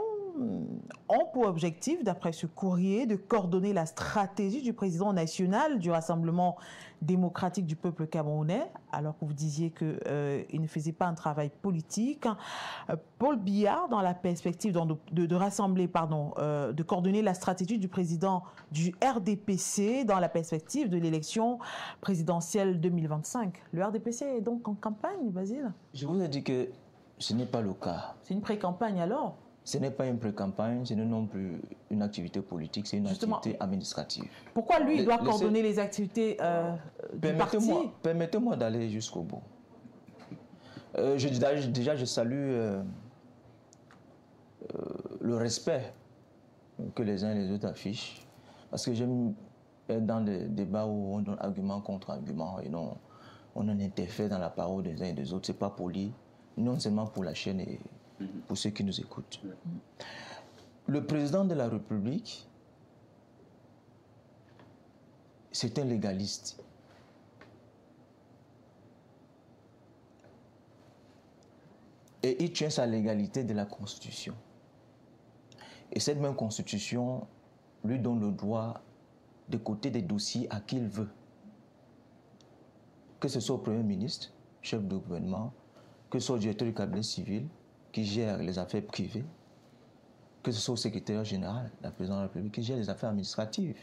ont pour objectif, d'après ce courrier, de coordonner la stratégie du président national du Rassemblement démocratique du peuple camerounais, alors que vous disiez qu'il ne faisait pas un travail politique. Paul Biya, dans la perspective de rassembler, de coordonner la stratégie du président du RDPC dans la perspective de l'élection présidentielle 2025. Le RDPC est donc en campagne, Basile? Je vous ai dit que ce n'est pas le cas. C'est une pré-campagne alors? Ce n'est pas une pré-campagne, ce n'est non plus une activité politique, c'est une activité administrative. Pourquoi lui, il doit coordonner les activités du parti? Permettez-moi d'aller jusqu'au bout. Déjà, je salue le respect que les uns et les autres affichent, parce que j'aime être dans des débats où on donne argument contre argument et non on en interfère dans la parole des uns et des autres. Ce n'est pas poli, non seulement pour la chaîne et pour ceux qui nous écoutent. Le président de la République, c'est un légaliste. Et il tient sa légalité de la Constitution. Et cette même Constitution lui donne le droit de coter des dossiers à qui il veut. Que ce soit au Premier ministre, chef de gouvernement, que ce soit au directeur du cabinet civil, qui gère les affaires privées, que ce soit au secrétaire général, la présidente de la République, qui gère les affaires administratives.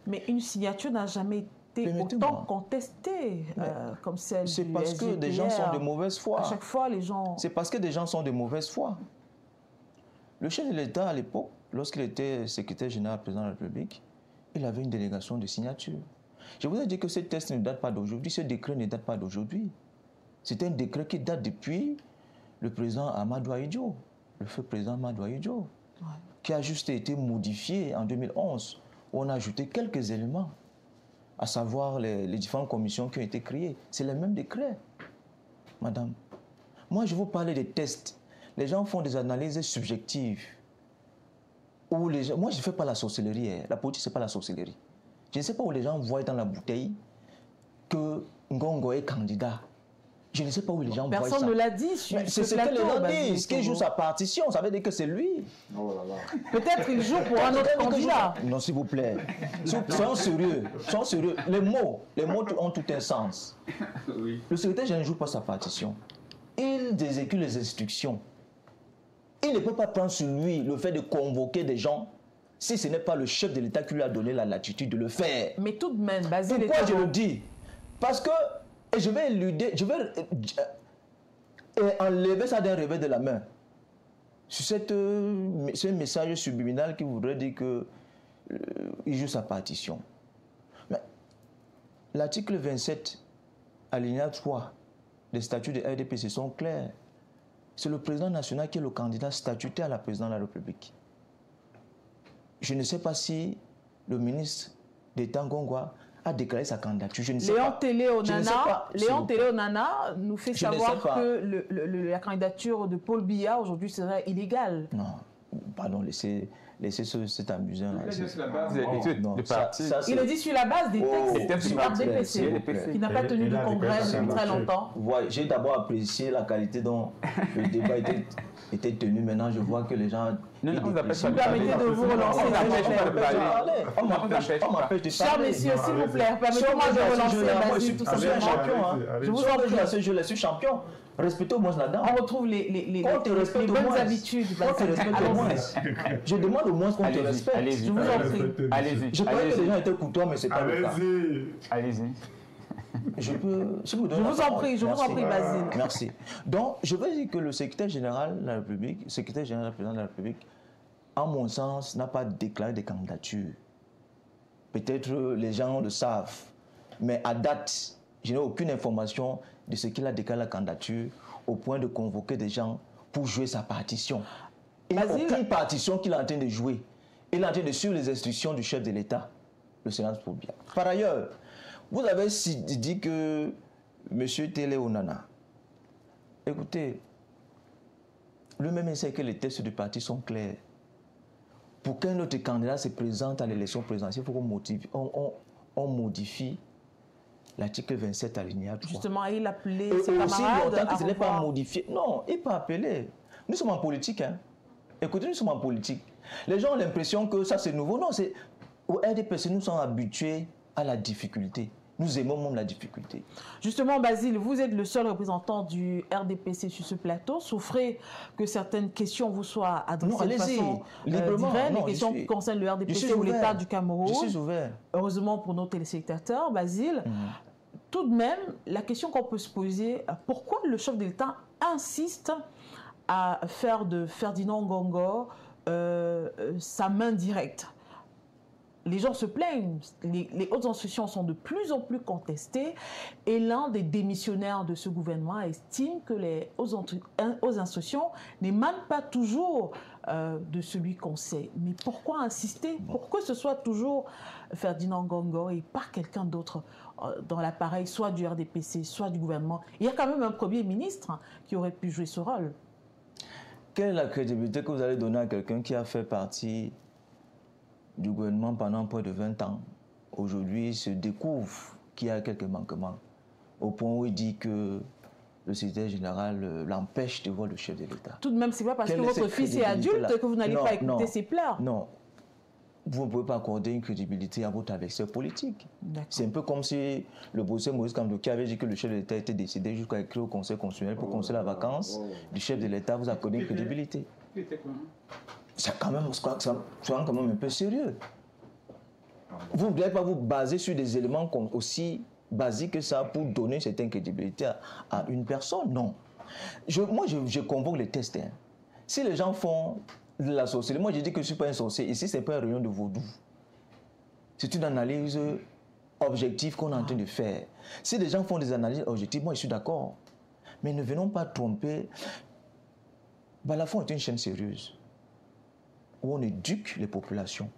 Mais une signature n'a jamais été autant contestée comme celle du SGPR. C'est parce que des gens sont de mauvaise foi. À chaque fois, les gens... C'est parce que des gens sont de mauvaise foi. Le chef de l'État, à l'époque, lorsqu'il était secrétaire général, président de la République, il avait une délégation de signature. Je vous ai dit que ce texte ne date pas d'aujourd'hui, ce décret ne date pas d'aujourd'hui. C'est un décret qui date depuis le président Amadou Ahidjo, le feu président Amadou Ahidjo, qui a juste été modifié en 2011, où on a ajouté quelques éléments, à savoir les différentes commissions qui ont été créées. C'est le même décret, madame. Moi, je vous parlais des tests. Les gens font des analyses subjectives. Moi, je ne fais pas la sorcellerie. La politique, ce n'est pas la sorcellerie. Je ne sais pas où les gens voient dans la bouteille que Ngongo est candidat. Je ne sais pas où les gens voient ça. Personne ne l'a dit sur c'est ce que les gens disent. Qu'il joue sa partition, ça veut dire que c'est lui. Peut-être qu'il joue pour un autre candidat. Non, s'il vous plaît. Soyons sérieux. Soyons sérieux. Les mots ont tout un sens. Le secrétaire général ne joue pas sa partition. Il exécute les instructions. Il ne peut pas prendre sur lui le fait de convoquer des gens si ce n'est pas le chef de l'État qui lui a donné la latitude de le faire. Mais tout de même, Basile... Pourquoi je le dis? Parce que et je vais éluder, je vais enlever ça d'un revers de la main. Sur ce message subliminal qui voudrait dire qu'il joue sa partition. Mais l'article 27, alinéa 3 des statuts de RDPC sont clairs. C'est le président national qui est le candidat statutaire à la présidence de la République. Je ne sais pas si le ministre d'État Ngongwa a déclaré sa candidature. Je ne sais pas. Léon Téléonana nous fait savoir que la candidature de Paul Biya aujourd'hui serait illégale. Non, pardon, laissez cet amusant. Il le dit sur la base des textes du RDPC, qui n'a pas tenu de congrès depuis très longtemps. J'ai d'abord apprécié la qualité dont le débat était tenu. Maintenant, je vois que les gens... Vous permettez de vous relancer. On m'empêche de parler. Chers messieurs, s'il vous plaît, permettez-moi de relancer. Je suis champion. Je vous en prie, je suis champion. Respectez au moins la dame. On retrouve les bonnes habitudes. Je demande au moins qu'on te respecte. Allez-y. Je vous en prie. Allez-y. Je croyais que les gens étaient courtois, mais c'est pas le cas. Allez-y. Je vous en prie, Basile. Merci. Donc, je veux dire que le secrétaire général de la République, secrétaire général président de la République, à mon sens, n'a pas déclaré des candidatures. Peut-être les gens le savent, mais à date, je n'ai aucune information de ce qu'il a déclaré la candidature au point de convoquer des gens pour jouer sa partition. Il n'y a aucune partition qu'il est en train de jouer. Il est en train de suivre les instructions du chef de l'État, le Sénat pour bien. Par ailleurs, vous avez dit que M. Télé Onana, écoutez, lui-même sait que les textes du parti sont clairs. Pour qu'un autre candidat se présente à l'élection présidentielle, il faut qu'on modifie l'article 27 alinéa 3. Justement, il a appelé ses camarades aussi longtemps que ce n'est pas modifié. Non, il peut appeler. Nous sommes en politique. Hein. Écoutez, nous sommes en politique. Les gens ont l'impression que ça c'est nouveau. Non, c'est au RDPC, nous sommes habitués à la difficulté. Nous aimons même la difficulté. Justement, Basile, vous êtes le seul représentant du RDPC sur ce plateau. Souffrez que certaines questions vous soient adressées de façon directe, les questions qui concernent le RDPC ou l'État du Cameroun. Je suis ouvert. Heureusement pour nos téléspectateurs, Basile. Tout de même, la question qu'on peut se poser, pourquoi le chef de l'État insiste à faire de Ferdinand Ngongor sa main directe? Les gens se plaignent, les hautes institutions sont de plus en plus contestées et l'un des démissionnaires de ce gouvernement estime que les hautes institutions n'émanent pas toujours de celui qu'on sait. Mais pourquoi insister? Pourquoi ce soit toujours Ferdinand Ngongor et pas quelqu'un d'autre dans l'appareil, soit du RDPC, soit du gouvernement? Il y a quand même un Premier ministre qui aurait pu jouer ce rôle. Quelle est la crédibilité que vous allez donner à quelqu'un qui a fait partie du gouvernement pendant près de 20 ans, aujourd'hui se découvre qu'il y a quelques manquements, au point où il dit que le secrétaire général l'empêche de voir le chef de l'État. Tout de même, c'est pas parce que votre fils est adulte que vous n'allez pas écouter ses pleurs. Non, vous ne pouvez pas accorder une crédibilité à votre adversaire politique. C'est un peu comme si le professeur Maurice Kamto qui avait dit que le chef de l'État était décédé jusqu'à écrire au Conseil constitutionnel pour conseiller la vacance du chef de l'État, vous accordez une crédibilité. C'est quand même un peu sérieux. Vous ne devez pas vous baser sur des éléments aussi basiques que ça pour donner une certaine crédibilité à une personne. Non. Moi, je convoque les tests. Hein. Si les gens font de la sorcellerie, moi je dis que je ne suis pas un sorcier. Ici, ce n'est pas une réunion de vaudou. C'est une analyse objective qu'on est en train de faire. Si les gens font des analyses objectives, moi je suis d'accord. Mais ne venons pas tromper. Balafon est une chaîne sérieuse où on éduque les populations.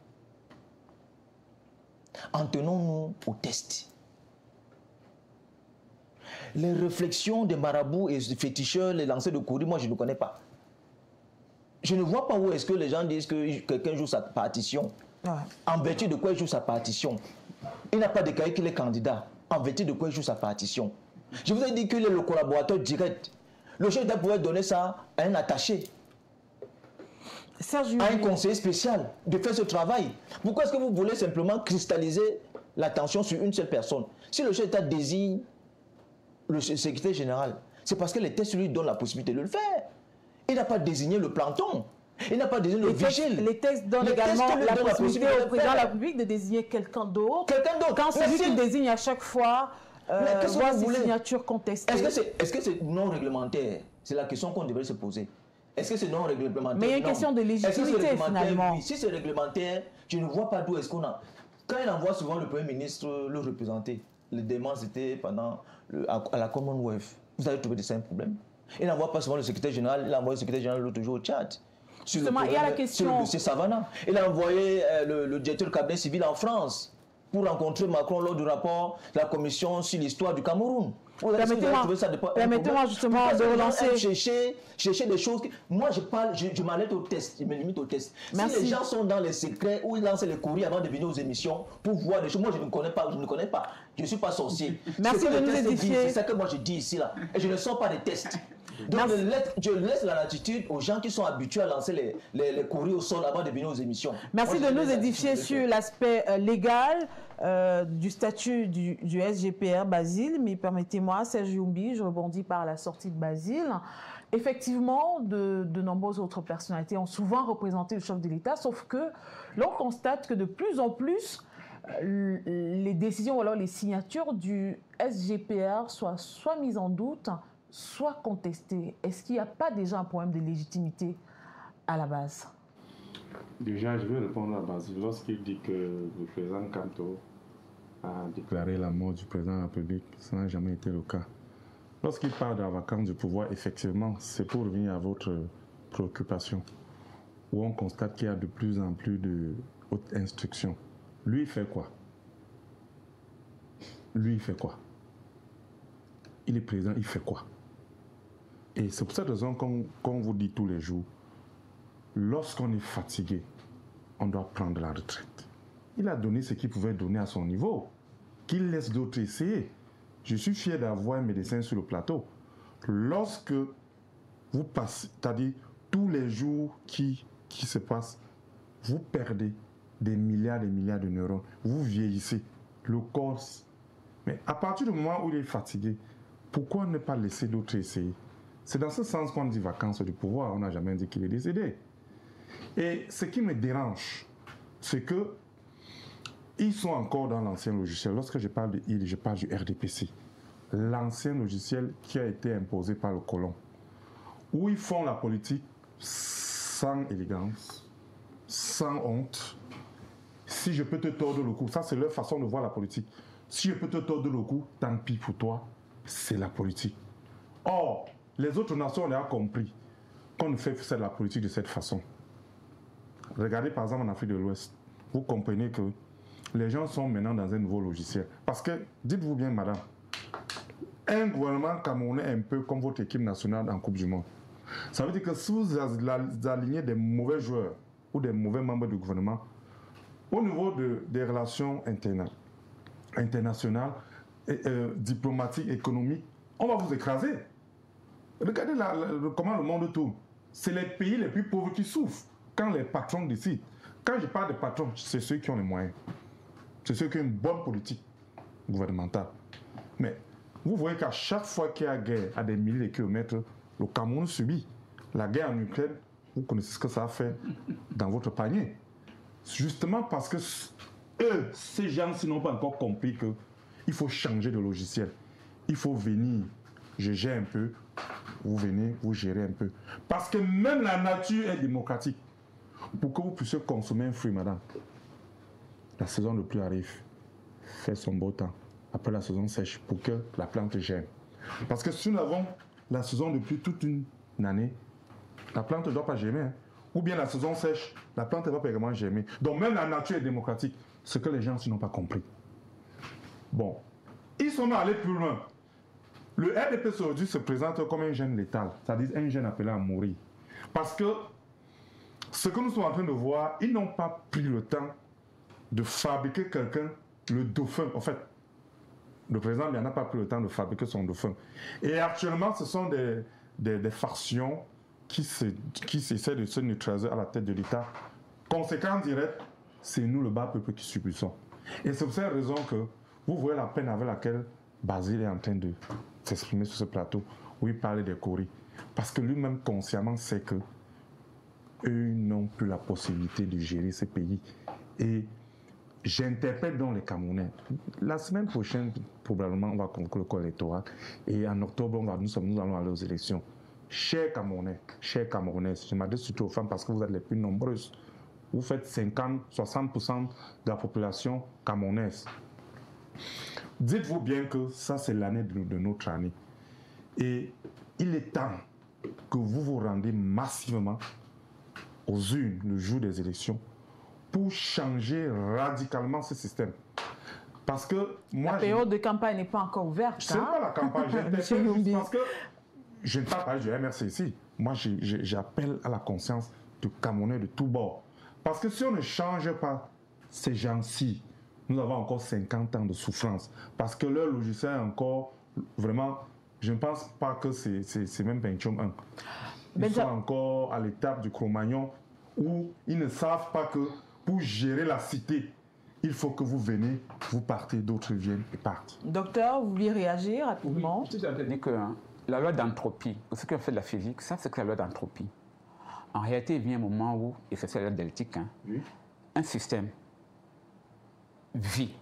En tenons-nous au test. Les réflexions des marabouts et des féticheurs, les lancers de courrier, moi je ne connais pas. Je ne vois pas où est-ce que les gens disent que quelqu'un joue sa partition. En vertu de quoi il joue sa partition. Il n'a pas déclaré qu'il est candidat. En vertu de quoi il joue sa partition. Je vous ai dit qu'il est le collaborateur direct. Le chef d'État pouvait donner ça à un attaché. À un conseiller spécial de faire ce travail. Pourquoi est-ce que vous voulez simplement cristalliser l'attention sur une seule personne? Si le chef d'État désigne le secrétaire général, c'est parce que les textes lui donnent la possibilité de le faire. Il n'a pas désigné le planton. Il n'a pas désigné le vigile. Les textes donnent également la possibilité au président de la République de désigner quelqu'un d'autre. Quand c'est lui qui désigne à chaque fois, voit ses signatures contestées. Est-ce que c'est non réglementaire? C'est la question qu'on devrait se poser. Est-ce que c'est non réglementaire? Mais il y a une question de légitimité finalement. Oui. Si c'est réglementaire, je ne vois pas d'où est-ce qu'on a. Quand il envoie souvent le Premier ministre le représenter, les demandes c'était à la Commonwealth. Vous avez trouvé ça un problème? Il n'envoie pas souvent le secrétaire général, il a envoyé le secrétaire général l'autre jour au Tchad. Justement, il y a la question. Sur le dossier Savannah. Il a envoyé le directeur du cabinet civil en France pour rencontrer Macron lors du rapport de la commission sur l'histoire du Cameroun. Permettez-moi justement de relancer. Chercher des choses. Moi, je m'arrête au test, je me limite au test. Merci. Si les gens sont dans les secrets où ils lancent les courriers avant de venir aux émissions pour voir des choses, moi je ne connais pas. Je ne suis pas sorcier. Merci de nous édifier. C'est ça que moi je dis ici là. Et je ne sors pas des tests. Donc je laisse la latitude aux gens qui sont habitués à lancer les courriers au sol avant de venir aux émissions. Merci de nous édifier sur l'aspect légal du statut du SGPR Basile, mais permettez-moi, Serge Youmbi, je rebondis par la sortie de Basile. Effectivement, de nombreuses autres personnalités ont souvent représenté le chef de l'État, sauf que l'on constate que de plus en plus, les décisions ou alors les signatures du SGPR soient soit mises en doute, soit contestées. Est-ce qu'il n'y a pas déjà un problème de légitimité à la base? Déjà, je vais répondre à Basile. Lorsqu'il dit que le président Kamto a déclaré la mort du président de la République, ça n'a jamais été le cas. Lorsqu'il parle de la vacance du pouvoir, effectivement, c'est pour revenir à votre préoccupation, où on constate qu'il y a de plus en plus de hautes instructions. Lui, il fait quoi? Lui, il fait quoi? Il est président, il fait quoi? Et c'est pour cette raison qu'on vous dit tous les jours, lorsqu'on est fatigué, on doit prendre la retraite. Il a donné ce qu'il pouvait donner à son niveau, qu'il laisse d'autres essayer. Je suis fier d'avoir un médecin sur le plateau. Lorsque vous passez, c'est-à-dire tous les jours qui se passent, vous perdez des milliards et des milliards de neurones. Vous vieillissez. Le corps. Mais à partir du moment où il est fatigué, pourquoi ne pas laisser d'autres essayer? C'est dans ce sens qu'on dit vacances du pouvoir. On n'a jamais dit qu'il est décédé. Et ce qui me dérange, c'est que ils sont encore dans l'ancien logiciel. Lorsque je parle de il, je parle du RDPC. L'ancien logiciel qui a été imposé par le colon. Où ils font la politique sans élégance, sans honte. Si je peux te tordre le cou, ça c'est leur façon de voir la politique. Si je peux te tordre le cou, tant pis pour toi, c'est la politique. Or, les autres nations ont compris qu'on ne fait que la politique de cette façon. Regardez par exemple en Afrique de l'Ouest, vous comprenez que les gens sont maintenant dans un nouveau logiciel. Parce que, dites-vous bien madame, un gouvernement camerounais un peu comme votre équipe nationale en Coupe du Monde, ça veut dire que si vous alignez des mauvais joueurs ou des mauvais membres du gouvernement, au niveau des relations internationales, diplomatiques, économiques, on va vous écraser. Regardez comment le monde tourne. C'est les pays les plus pauvres qui souffrent quand les patrons décident. Quand je parle de patrons, c'est ceux qui ont les moyens. C'est ceux qui ont une bonne politique gouvernementale. Mais vous voyez qu'à chaque fois qu'il y a guerre à des milliers de kilomètres, le Cameroun subit. La guerre en Ukraine, vous connaissez ce que ça a fait dans votre panier. Justement parce que eux, ces gens-ci n'ont pas encore compris qu'il faut changer de logiciel. Il faut venir, je gère un peu, vous venez, vous gérez un peu. Parce que même la nature est démocratique. Pour que vous puissiez consommer un fruit, madame, la saison de pluie arrive, fait son beau temps. Après la saison sèche, pour que la plante germe. Parce que si nous avons la saison de pluie toute une année, la plante ne doit pas germer. Hein. Ou bien la saison sèche, la plante ne va pas également germer. Donc même la nature est démocratique. Ce que les gens n'ont pas compris. Bon, ils sont allés plus loin. Le RDPC aujourd'hui se présente comme un gène létal, c'est-à-dire un gène appelé à mourir. Parce que ce que nous sommes en train de voir, ils n'ont pas pris le temps de fabriquer quelqu'un, le dauphin. En fait, le président n'a pas pris le temps de fabriquer son dauphin. Et actuellement, ce sont des factions qui essaient de se neutraliser à la tête de l'État. Conséquence directe, c'est nous, le bas peuple, qui subissons. Et c'est pour cette raison que vous voyez la peine avec laquelle Basile est en train de s'exprimer sur ce plateau, où il parlait des Coris. Parce que lui-même, consciemment, sait que eux n'ont plus la possibilité de gérer ces pays. Et j'interpelle donc les Camerounais. La semaine prochaine, probablement, on va conclure le corps électoral. Et en octobre, nous allons aller aux élections. Chers Camerounais, chères Camerounaises, je m'adresse surtout aux femmes parce que vous êtes les plus nombreuses. Vous faites 50-60% de la population camerounaise. Dites-vous bien que ça, c'est l'année de notre année. Et il est temps que vous vous rendiez massivement aux urnes le jour des élections pour changer radicalement ce système. Parce que moi... La période de campagne n'est pas encore ouverte. Ce n'est pas la campagne, parce que je ne parle pas du MRC ici. Moi, j'appelle à la conscience du Camerounais de tous bords. Parce que si on ne change pas ces gens-ci, nous avons encore 50 ans de souffrance. Parce que leur logiciel est encore vraiment je ne pense pas que c'est même Pentium 1. Ils sont encore à l'étape du Cro-Magnon où ils ne savent pas que pour gérer la cité, il faut que vous venez, vous partez, d'autres viennent et partent. Docteur, vous vouliez réagir rapidement? Oui, je dit que la loi d'entropie, pour ceux qui ont fait de la physique, ça c'est que la loi d'entropie. En réalité, il vient un moment où, et c'est la loi d'électrique, un système vit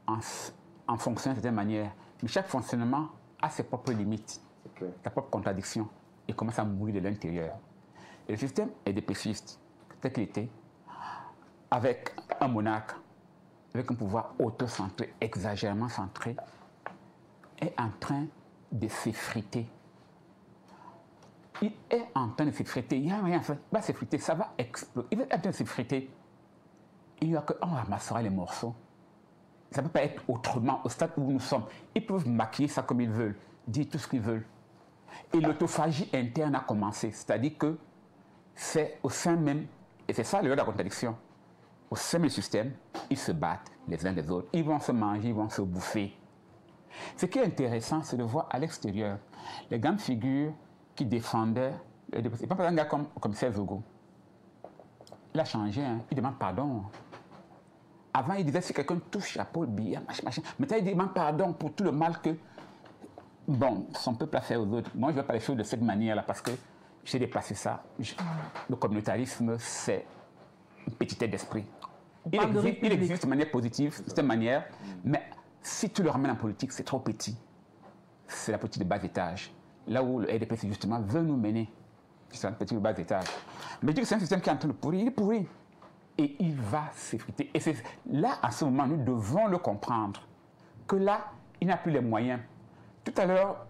en fonction de certaine manière, mais chaque fonctionnement a ses propres limites, sa propre contradiction, et commence à mourir de l'intérieur. Et le système est dépéciste, tel qu'il était, avec un monarque, avec un pouvoir auto-centré, exagérément centré, est en train de s'effriter. Il est en train de s'effriter. Il n'y a rien à faire. Il va s'effriter, ça va exploser. Il est en train de s'effriter. Il n'y a qu'on ramassera les morceaux. Ça ne peut pas être autrement au stade où nous sommes. Ils peuvent maquiller ça comme ils veulent, dire tout ce qu'ils veulent. Et l'autophagie interne a commencé. C'est-à-dire que c'est au sein même, et c'est ça le lieu de la contradiction, au sein du système, ils se battent les uns des autres. Ils vont se manger, ils vont se bouffer. Ce qui est intéressant, c'est de voir à l'extérieur les grandes figures qui défendaient. Et par exemple, un gars comme Zogo, il a changé, hein, il demande pardon. Avant, il disait si quelqu'un touche à Paul Biya, machin. Maintenant, il demande pardon pour tout le mal que son peuple a fait aux autres. Moi, je ne veux pas les choses de cette manière-là parce que j'ai dépassé ça. Le communautarisme, c'est une petitesse d'esprit. Il existe de manière positive, de cette manière, mais si tu le ramènes en politique, c'est trop petit. C'est la politique de bas étage. Là où le RDPC, justement, veut nous mener. C'est un petit bas étage. Mais je dis que c'est un système qui est en train de pourrir, il est pourri. Et il va s'effriter. Et c'est là, à ce moment, nous devons le comprendre. Que là, il n'a plus les moyens. Tout à l'heure,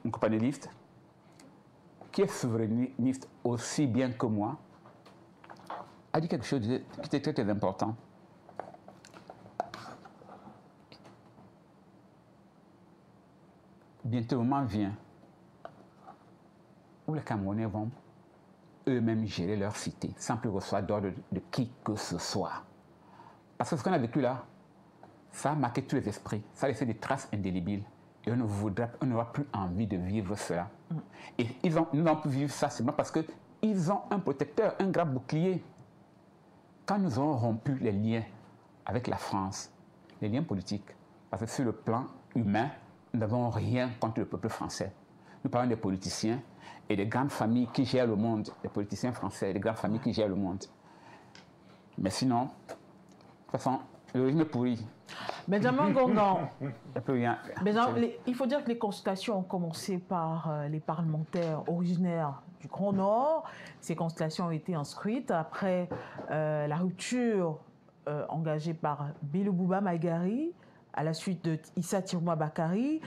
mon compagnoniste, qui est souverainiste aussi bien que moi, a dit quelque chose qui était très, très important. Bientôt, le moment vient où les Camerounais vont eux-mêmes gérer leur cité, sans plus recevoir d'ordre de qui que ce soit. Parce que ce qu'on a vécu là, ça a marqué tous les esprits, ça a laissé des traces indélébiles. Et on n'aura plus envie de vivre cela. Et nous n'avons pu vivre ça seulement parce qu'ils ont un protecteur, un grand bouclier. Quand nous aurons rompu les liens avec la France, les liens politiques, parce que sur le plan humain, nous n'avons rien contre le peuple français. Nous parlons des politiciens et des grandes familles qui gèrent le monde, des politiciens français et des grandes familles qui gèrent le monde. Mais sinon, de toute façon, le régime est pourri. Benjamin Gongan, il n'y a plus rien. Il faut dire que les consultations ont commencé par les parlementaires originaires du Grand Nord. Ces consultations ont été inscrites après la rupture engagée par Bello-Bouba Maïgari à la suite de Issa Tirouma Bakary.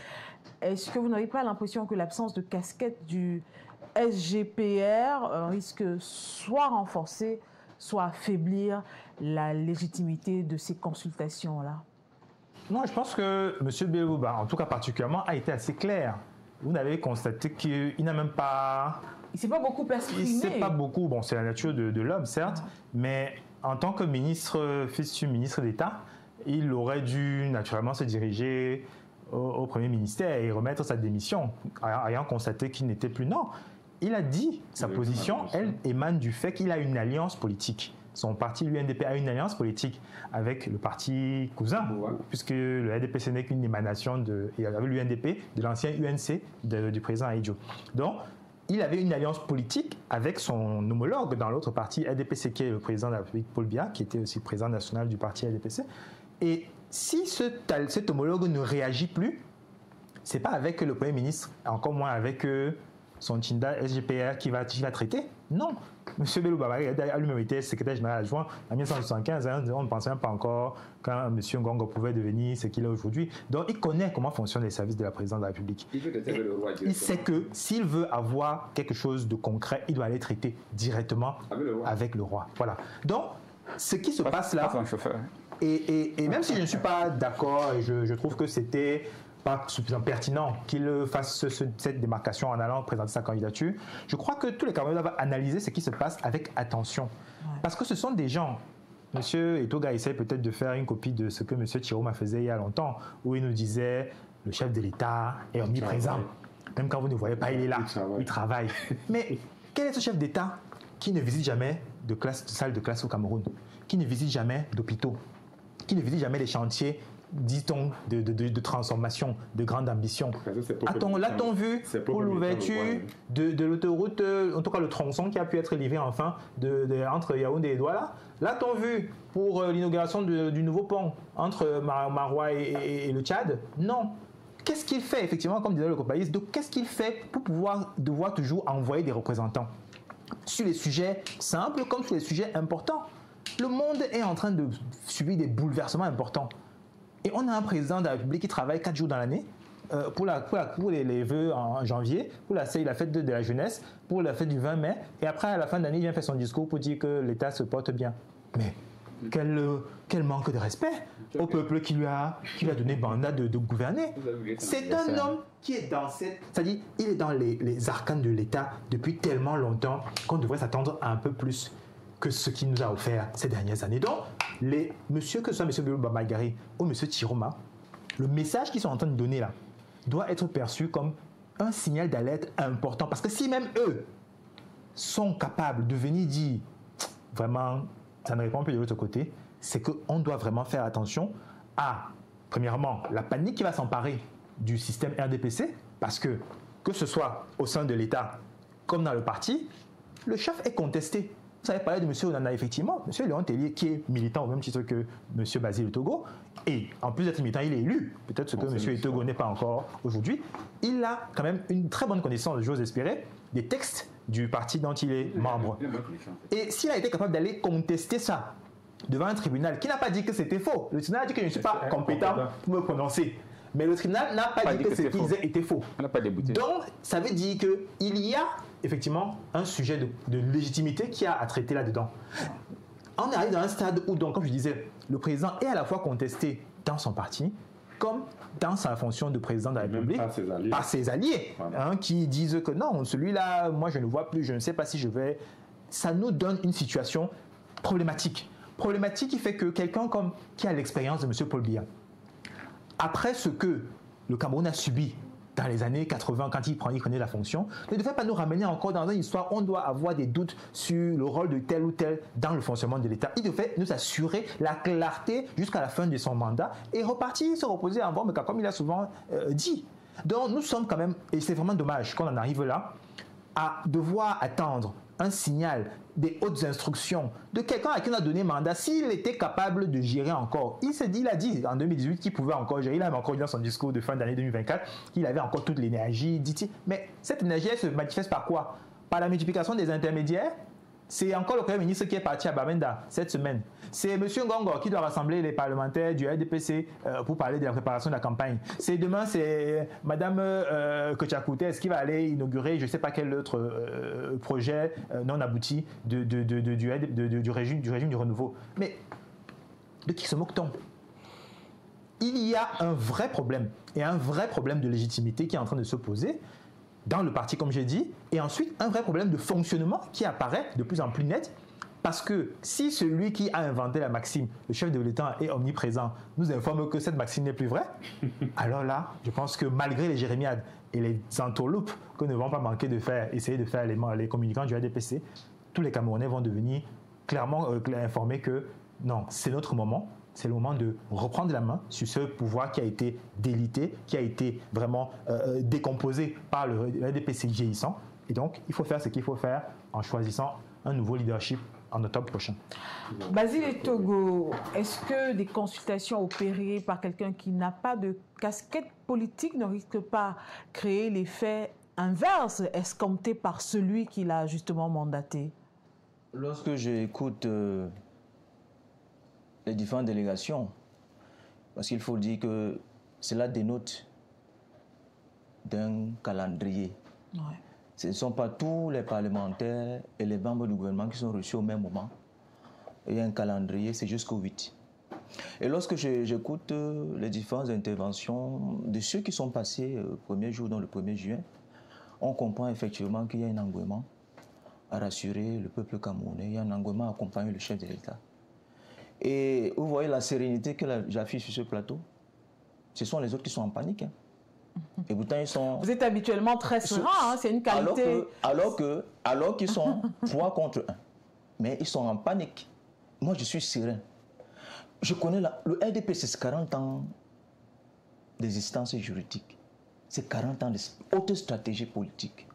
Est-ce que vous n'avez pas l'impression que l'absence de casquette du SGPR risque soit renforcer, soit affaiblir la légitimité de ces consultations-là? Non, je pense que M. Bello-Bouba, en tout cas particulièrement, a été assez clair. Vous n'avez constaté qu'il n'a même pas... Il ne s'est pas beaucoup exprimé. Il ne s'est pas beaucoup. Bon, c'est la nature de l'homme, certes, mais en tant que ministre, fils du ministre d'État, il aurait dû naturellement se diriger au Premier ministère et remettre sa démission, ayant constaté qu'il n'était plus. Non, il a dit sa position, elle émane du fait qu'il a une alliance politique. Son parti, l'UNDP, a une alliance politique avec le parti cousin, puisque le RDPC n'est qu'une émanation avec l'UNDP, de l'ancien UNC du président Ahidjo. Donc, il avait une alliance politique avec son homologue dans l'autre parti, RDPC, qui est le président de la République, Paul Biya, qui était aussi président national du parti RDPC. Et si cet homologue ne réagit plus, ce n'est pas avec le Premier ministre, encore moins avec son Tinda SGPR qui va traiter. Non. M. Bello-Bouba a lui-même été secrétaire général adjoint en 1975. On ne pensait même pas encore quand M. Ngongo pouvait devenir ce qu'il est aujourd'hui. Donc, il connaît comment fonctionnent les services de la présidence de la République. Il sait que s'il veut avoir quelque chose de concret, il doit aller traiter directement avec le roi. Voilà. Donc, ce qui se passe là... Et même si je ne suis pas d'accord et je trouve que c'était pas suffisamment pertinent qu'il fasse cette démarcation en allant présenter sa candidature, je crois que tous les Camerounais doivent analyser ce qui se passe avec attention. Ouais. Parce que ce sont des gens. M. Etoga essaie peut-être de faire une copie de ce que M. Tirouma faisait il y a longtemps, où il nous disait le chef de l'État est omniprésent. Même quand vous ne voyez pas, il est là, il travaille. Mais quel est ce chef d'État qui ne visite jamais de salle de classe au Cameroun, qui ne visite jamais d'hôpitaux, qui ne visite jamais les chantiers, dit-on, de transformation, de grande ambition? L'a-t-on vu pour l'ouverture de l'autoroute, en tout cas le tronçon qui a pu être livré enfin entre Yaoundé et Douala? L'a-t-on vu pour l'inauguration du nouveau pont entre Maroua et le Tchad? Non. Qu'est-ce qu'il fait, effectivement, comme disait le compagnie, qu'est-ce qu'il fait pour devoir toujours envoyer des représentants sur les sujets simples comme sur les sujets importants? Le monde est en train de subir des bouleversements importants. Et on a un président de la République qui travaille 4 jours dans l'année pour les vœux en janvier, pour la fête de la jeunesse, pour la fête du 20 mai, et après, à la fin de l'année, il vient faire son discours pour dire que l'État se porte bien. Mais quel manque de respect au peuple qui lui a donné mandat de gouverner. C'est un homme qui est dans c'est-à-dire, il est dans les arcanes de l'État depuis tellement longtemps qu'on devrait s'attendre à un peu plus que ce qu'il nous a offert ces dernières années. Donc, monsieur, que ce soit M. Belou Maïgari ou M. Chiroma, le message qu'ils sont en train de donner là doit être perçu comme un signal d'alerte important. Parce que si même eux sont capables de venir dire vraiment, ça ne répond plus de l'autre côté, c'est qu'on doit vraiment faire attention à, premièrement, la panique qui va s'emparer du système RDPC, parce que ce soit au sein de l'État comme dans le parti, le chef est contesté. Vous avez parlé de M. Onana, effectivement, M. Léon Tellier, qui est militant au même titre que M. Basile Togo, et en plus d'être militant, il est élu, peut-être ce que M. Togo n'est pas encore aujourd'hui. Il a quand même une très bonne connaissance, j'ose espérer, des textes du parti dont il est membre. Et s'il a été capable d'aller contester ça devant un tribunal qui n'a pas dit que c'était faux, le tribunal a dit que je ne suis pas compétent pour me prononcer. Mais le tribunal n'a pas dit que ce qu'ils disaient était faux. Donc, ça veut dire qu'il y a effectivement un sujet de légitimité qui a à traiter là-dedans. On arrive dans un stade où, donc, comme je disais, le président est à la fois contesté dans son parti, comme dans sa fonction de président de la République, par ses alliés, qui disent que non, celui-là, moi je ne vois plus, je ne sais pas si je vais... Ça nous donne une situation problématique. Problématique qui fait que quelqu'un qui a l'expérience de M. Paul Biya, après ce que le Cameroun a subi dans les années 80, quand il prenait la fonction, ne devrait pas nous ramener encore dans une histoire où on doit avoir des doutes sur le rôle de tel ou tel dans le fonctionnement de l'État. Il devrait nous assurer la clarté jusqu'à la fin de son mandat et repartir se reposer en bon, comme il a souvent dit. Donc nous sommes quand même, et c'est vraiment dommage qu'on en arrive là, à devoir attendre un signal des hautes instructions de quelqu'un à qui on a donné mandat, s'il était capable de gérer encore. Il a dit en 2018 qu'il pouvait encore gérer. Il a encore dit dans son discours de fin d'année 2024 qu'il avait encore toute l'énergie, dit-il. Mais cette énergie, elle se manifeste par quoi? Par la multiplication des intermédiaires. C'est encore le Premier ministre qui est parti à Bamenda cette semaine. C'est M. Ngongo qui doit rassembler les parlementaires du RDPC pour parler de la préparation de la campagne. Demain, c'est Mme Kochakoutes qui va aller inaugurer je ne sais pas quel autre projet non abouti du régime du renouveau. Mais de qui se moque-t-on? Il y a un vrai problème, et un vrai problème de légitimité qui est en train de se poser dans le parti, comme j'ai dit, et ensuite un vrai problème de fonctionnement qui apparaît de plus en plus net, parce que si celui qui a inventé la maxime, le chef de l'État est omniprésent, nous informe que cette maxime n'est plus vraie, alors là, je pense que malgré les jérémiades et les entourloupes que ne vont pas manquer de faire, essayer de faire les communicants du RDPC, tous les Camerounais vont devenir clairement informés que non, c'est notre moment. C'est le moment de reprendre la main sur ce pouvoir qui a été délité, qui a été vraiment décomposé par le RDPC vieillissant. Et donc, il faut faire ce qu'il faut faire en choisissant un nouveau leadership en octobre prochain. Basile Togo, est-ce que des consultations opérées par quelqu'un qui n'a pas de casquette politique ne risquent pas créer l'effet inverse escompté par celui qui l'a justement mandaté? Lorsque j'écoute les différentes délégations, parce qu'il faut dire que cela dénote d'un calendrier. Ouais. Ce ne sont pas tous les parlementaires et les membres du gouvernement qui sont reçus au même moment. Il y a un calendrier, c'est jusqu'au 8. Et lorsque j'écoute les différentes interventions de ceux qui sont passés le premier jour, dans le 1er juin, on comprend effectivement qu'il y a un engouement à rassurer le peuple camerounais, il y a un engouement à accompagner le chef de l'État. Et vous voyez la sérénité que j'affiche sur ce plateau. Ce sont les autres qui sont en panique. Hein. Et pourtant, ils sont... Vous êtes habituellement très serein, hein, c'est une qualité. Alors qu'ils sont 3 contre 1. Mais ils sont en panique. Moi, je suis serein. Je connais le RDP, c'est 40 ans d'existence juridique. C'est 40 ans de haute stratégie politique.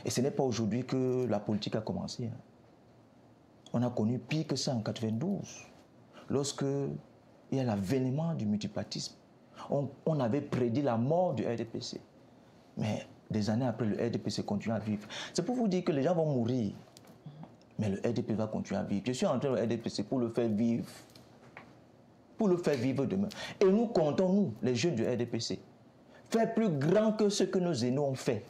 Et ce n'est pas aujourd'hui que la politique a commencé. Hein. On a connu pire que ça en 92, lorsque il y a l'avènement du multipartisme. On avait prédit la mort du RDPC. Mais des années après, le RDPC continue à vivre. C'est pour vous dire que les gens vont mourir. Mais le RDP va continuer à vivre. Je suis entré au RDPC pour le faire vivre. Pour le faire vivre demain. Et nous comptons, nous, les jeunes du RDPC, faire plus grand que ce que nos aînés ont fait.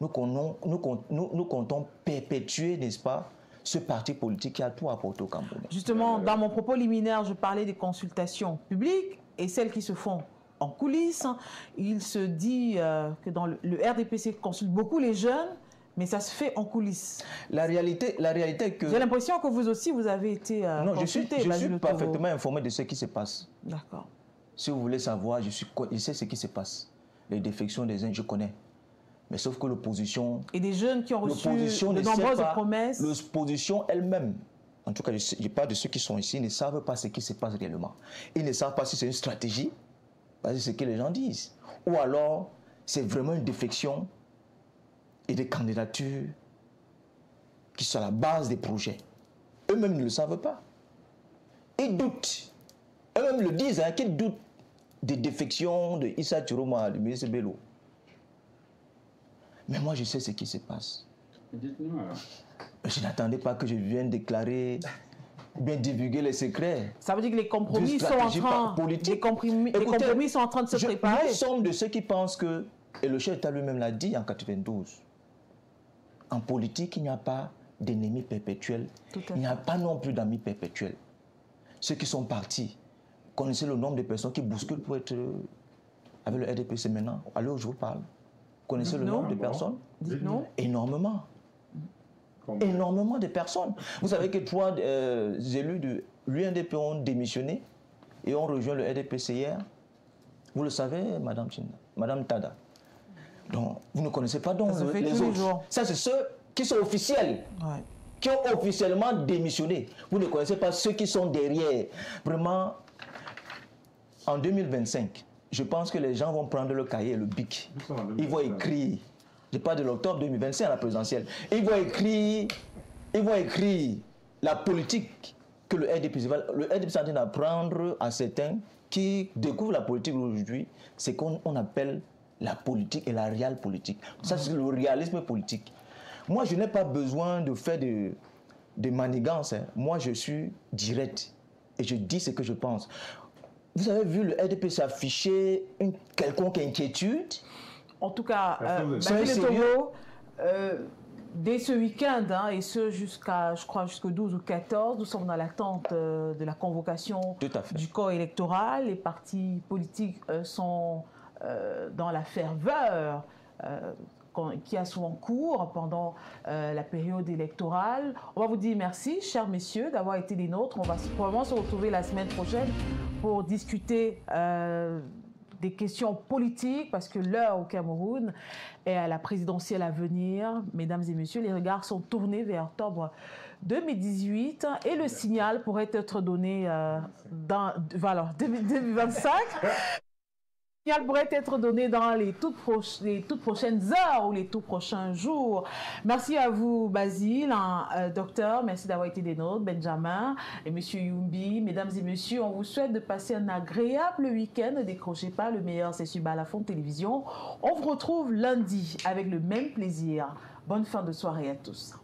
Nous comptons perpétuer, n'est-ce pas, ce parti politique qui a tout apporté au Cameroun. Justement, dans mon propos liminaire, je parlais des consultations publiques et celles qui se font en coulisses. Il se dit que dans le RDPC consulte beaucoup les jeunes, mais ça se fait en coulisses. La réalité est que... J'ai l'impression que vous aussi, vous avez été non, consulté. Je suis parfaitement informé de ce qui se passe. D'accord. Si vous voulez savoir, je sais ce qui se passe. Les défections des uns, je connais. Mais sauf que l'opposition... Et des jeunes qui ont reçu de nombreuses promesses. L'opposition elle-même, en tout cas, je parle de ceux qui sont ici, ne savent pas ce qui se passe réellement. Ils ne savent pas si c'est une stratégie, c'est ce que les gens disent. Ou alors, c'est vraiment une défection et des candidatures qui sont à la base des projets. Eux-mêmes ne le savent pas. Ils doutent. Eux-mêmes le disent, hein, qu'ils doutent des défections de Issa Chiroma, du ministre Bello. Mais moi, je sais ce qui se passe. Dites-nous alors. Je n'attendais pas que je vienne déclarer, bien divulguer les secrets. Ça veut dire que les compromis sont en train, les compromis sont en train de se préparer. Nous sommes de ceux qui pensent que, et le chef d'État lui-même l'a dit en 92, en politique, il n'y a pas d'ennemis perpétuels. Il n'y a pas non plus d'amis perpétuels. Ceux qui sont partis, connaissez le nombre de personnes qui bousculent pour être avec le RDPC maintenant. À l'heure où je vous parle. Connaissez le nombre de personnes? Dites-nous. Énormément. Énormément de personnes. Vous savez que 3 élus de l'UNDP ont démissionné et ont rejoint le RDPC hier. Vous le savez, Madame Tada. Donc, vous ne connaissez pas donc les autres. Ça, c'est ceux qui sont officiels, qui ont officiellement démissionné. Vous ne connaissez pas ceux qui sont derrière. Vraiment, en 2025, je pense que les gens vont prendre le cahier et le bic. Ils vont écrire, je parle de l'octobre 2025 à la présidentielle, ils vont écrire la politique que le RDPC va... Le RDPC est en train d'apprendre à certains qui découvrent la politique aujourd'hui, c'est qu'on appelle la politique et la réelle politique. Ça, c'est le réalisme politique. Moi, je n'ai pas besoin de faire de manigance. Hein. Moi, je suis direct et je dis ce que je pense. Vous avez vu le RDPC afficher une quelconque inquiétude? En tout cas, dès ce week-end, hein, et ce jusqu'à, je crois, jusqu'au 12 ou 14, nous sommes dans l'attente de la convocation du corps électoral. Les partis politiques sont dans la ferveur qui a souvent cours pendant la période électorale. On va vous dire merci, chers messieurs, d'avoir été des nôtres. On va probablement se retrouver la semaine prochaine pour discuter des questions politiques, parce que l'heure au Cameroun est à la présidentielle à venir. Mesdames et messieurs, les regards sont tournés vers octobre 2018 et le signal pourrait être donné dans 2025. Le signal pourrait être donné dans les toutes prochaines heures ou les tout prochains jours. Merci à vous, Basile, docteur. Merci d'avoir été des nôtres, Benjamin et Monsieur Youmbi. Mesdames et messieurs, on vous souhaite de passer un agréable week-end. Ne décrochez pas, le meilleur c'est sur Balafon Télévision. On vous retrouve lundi avec le même plaisir. Bonne fin de soirée à tous.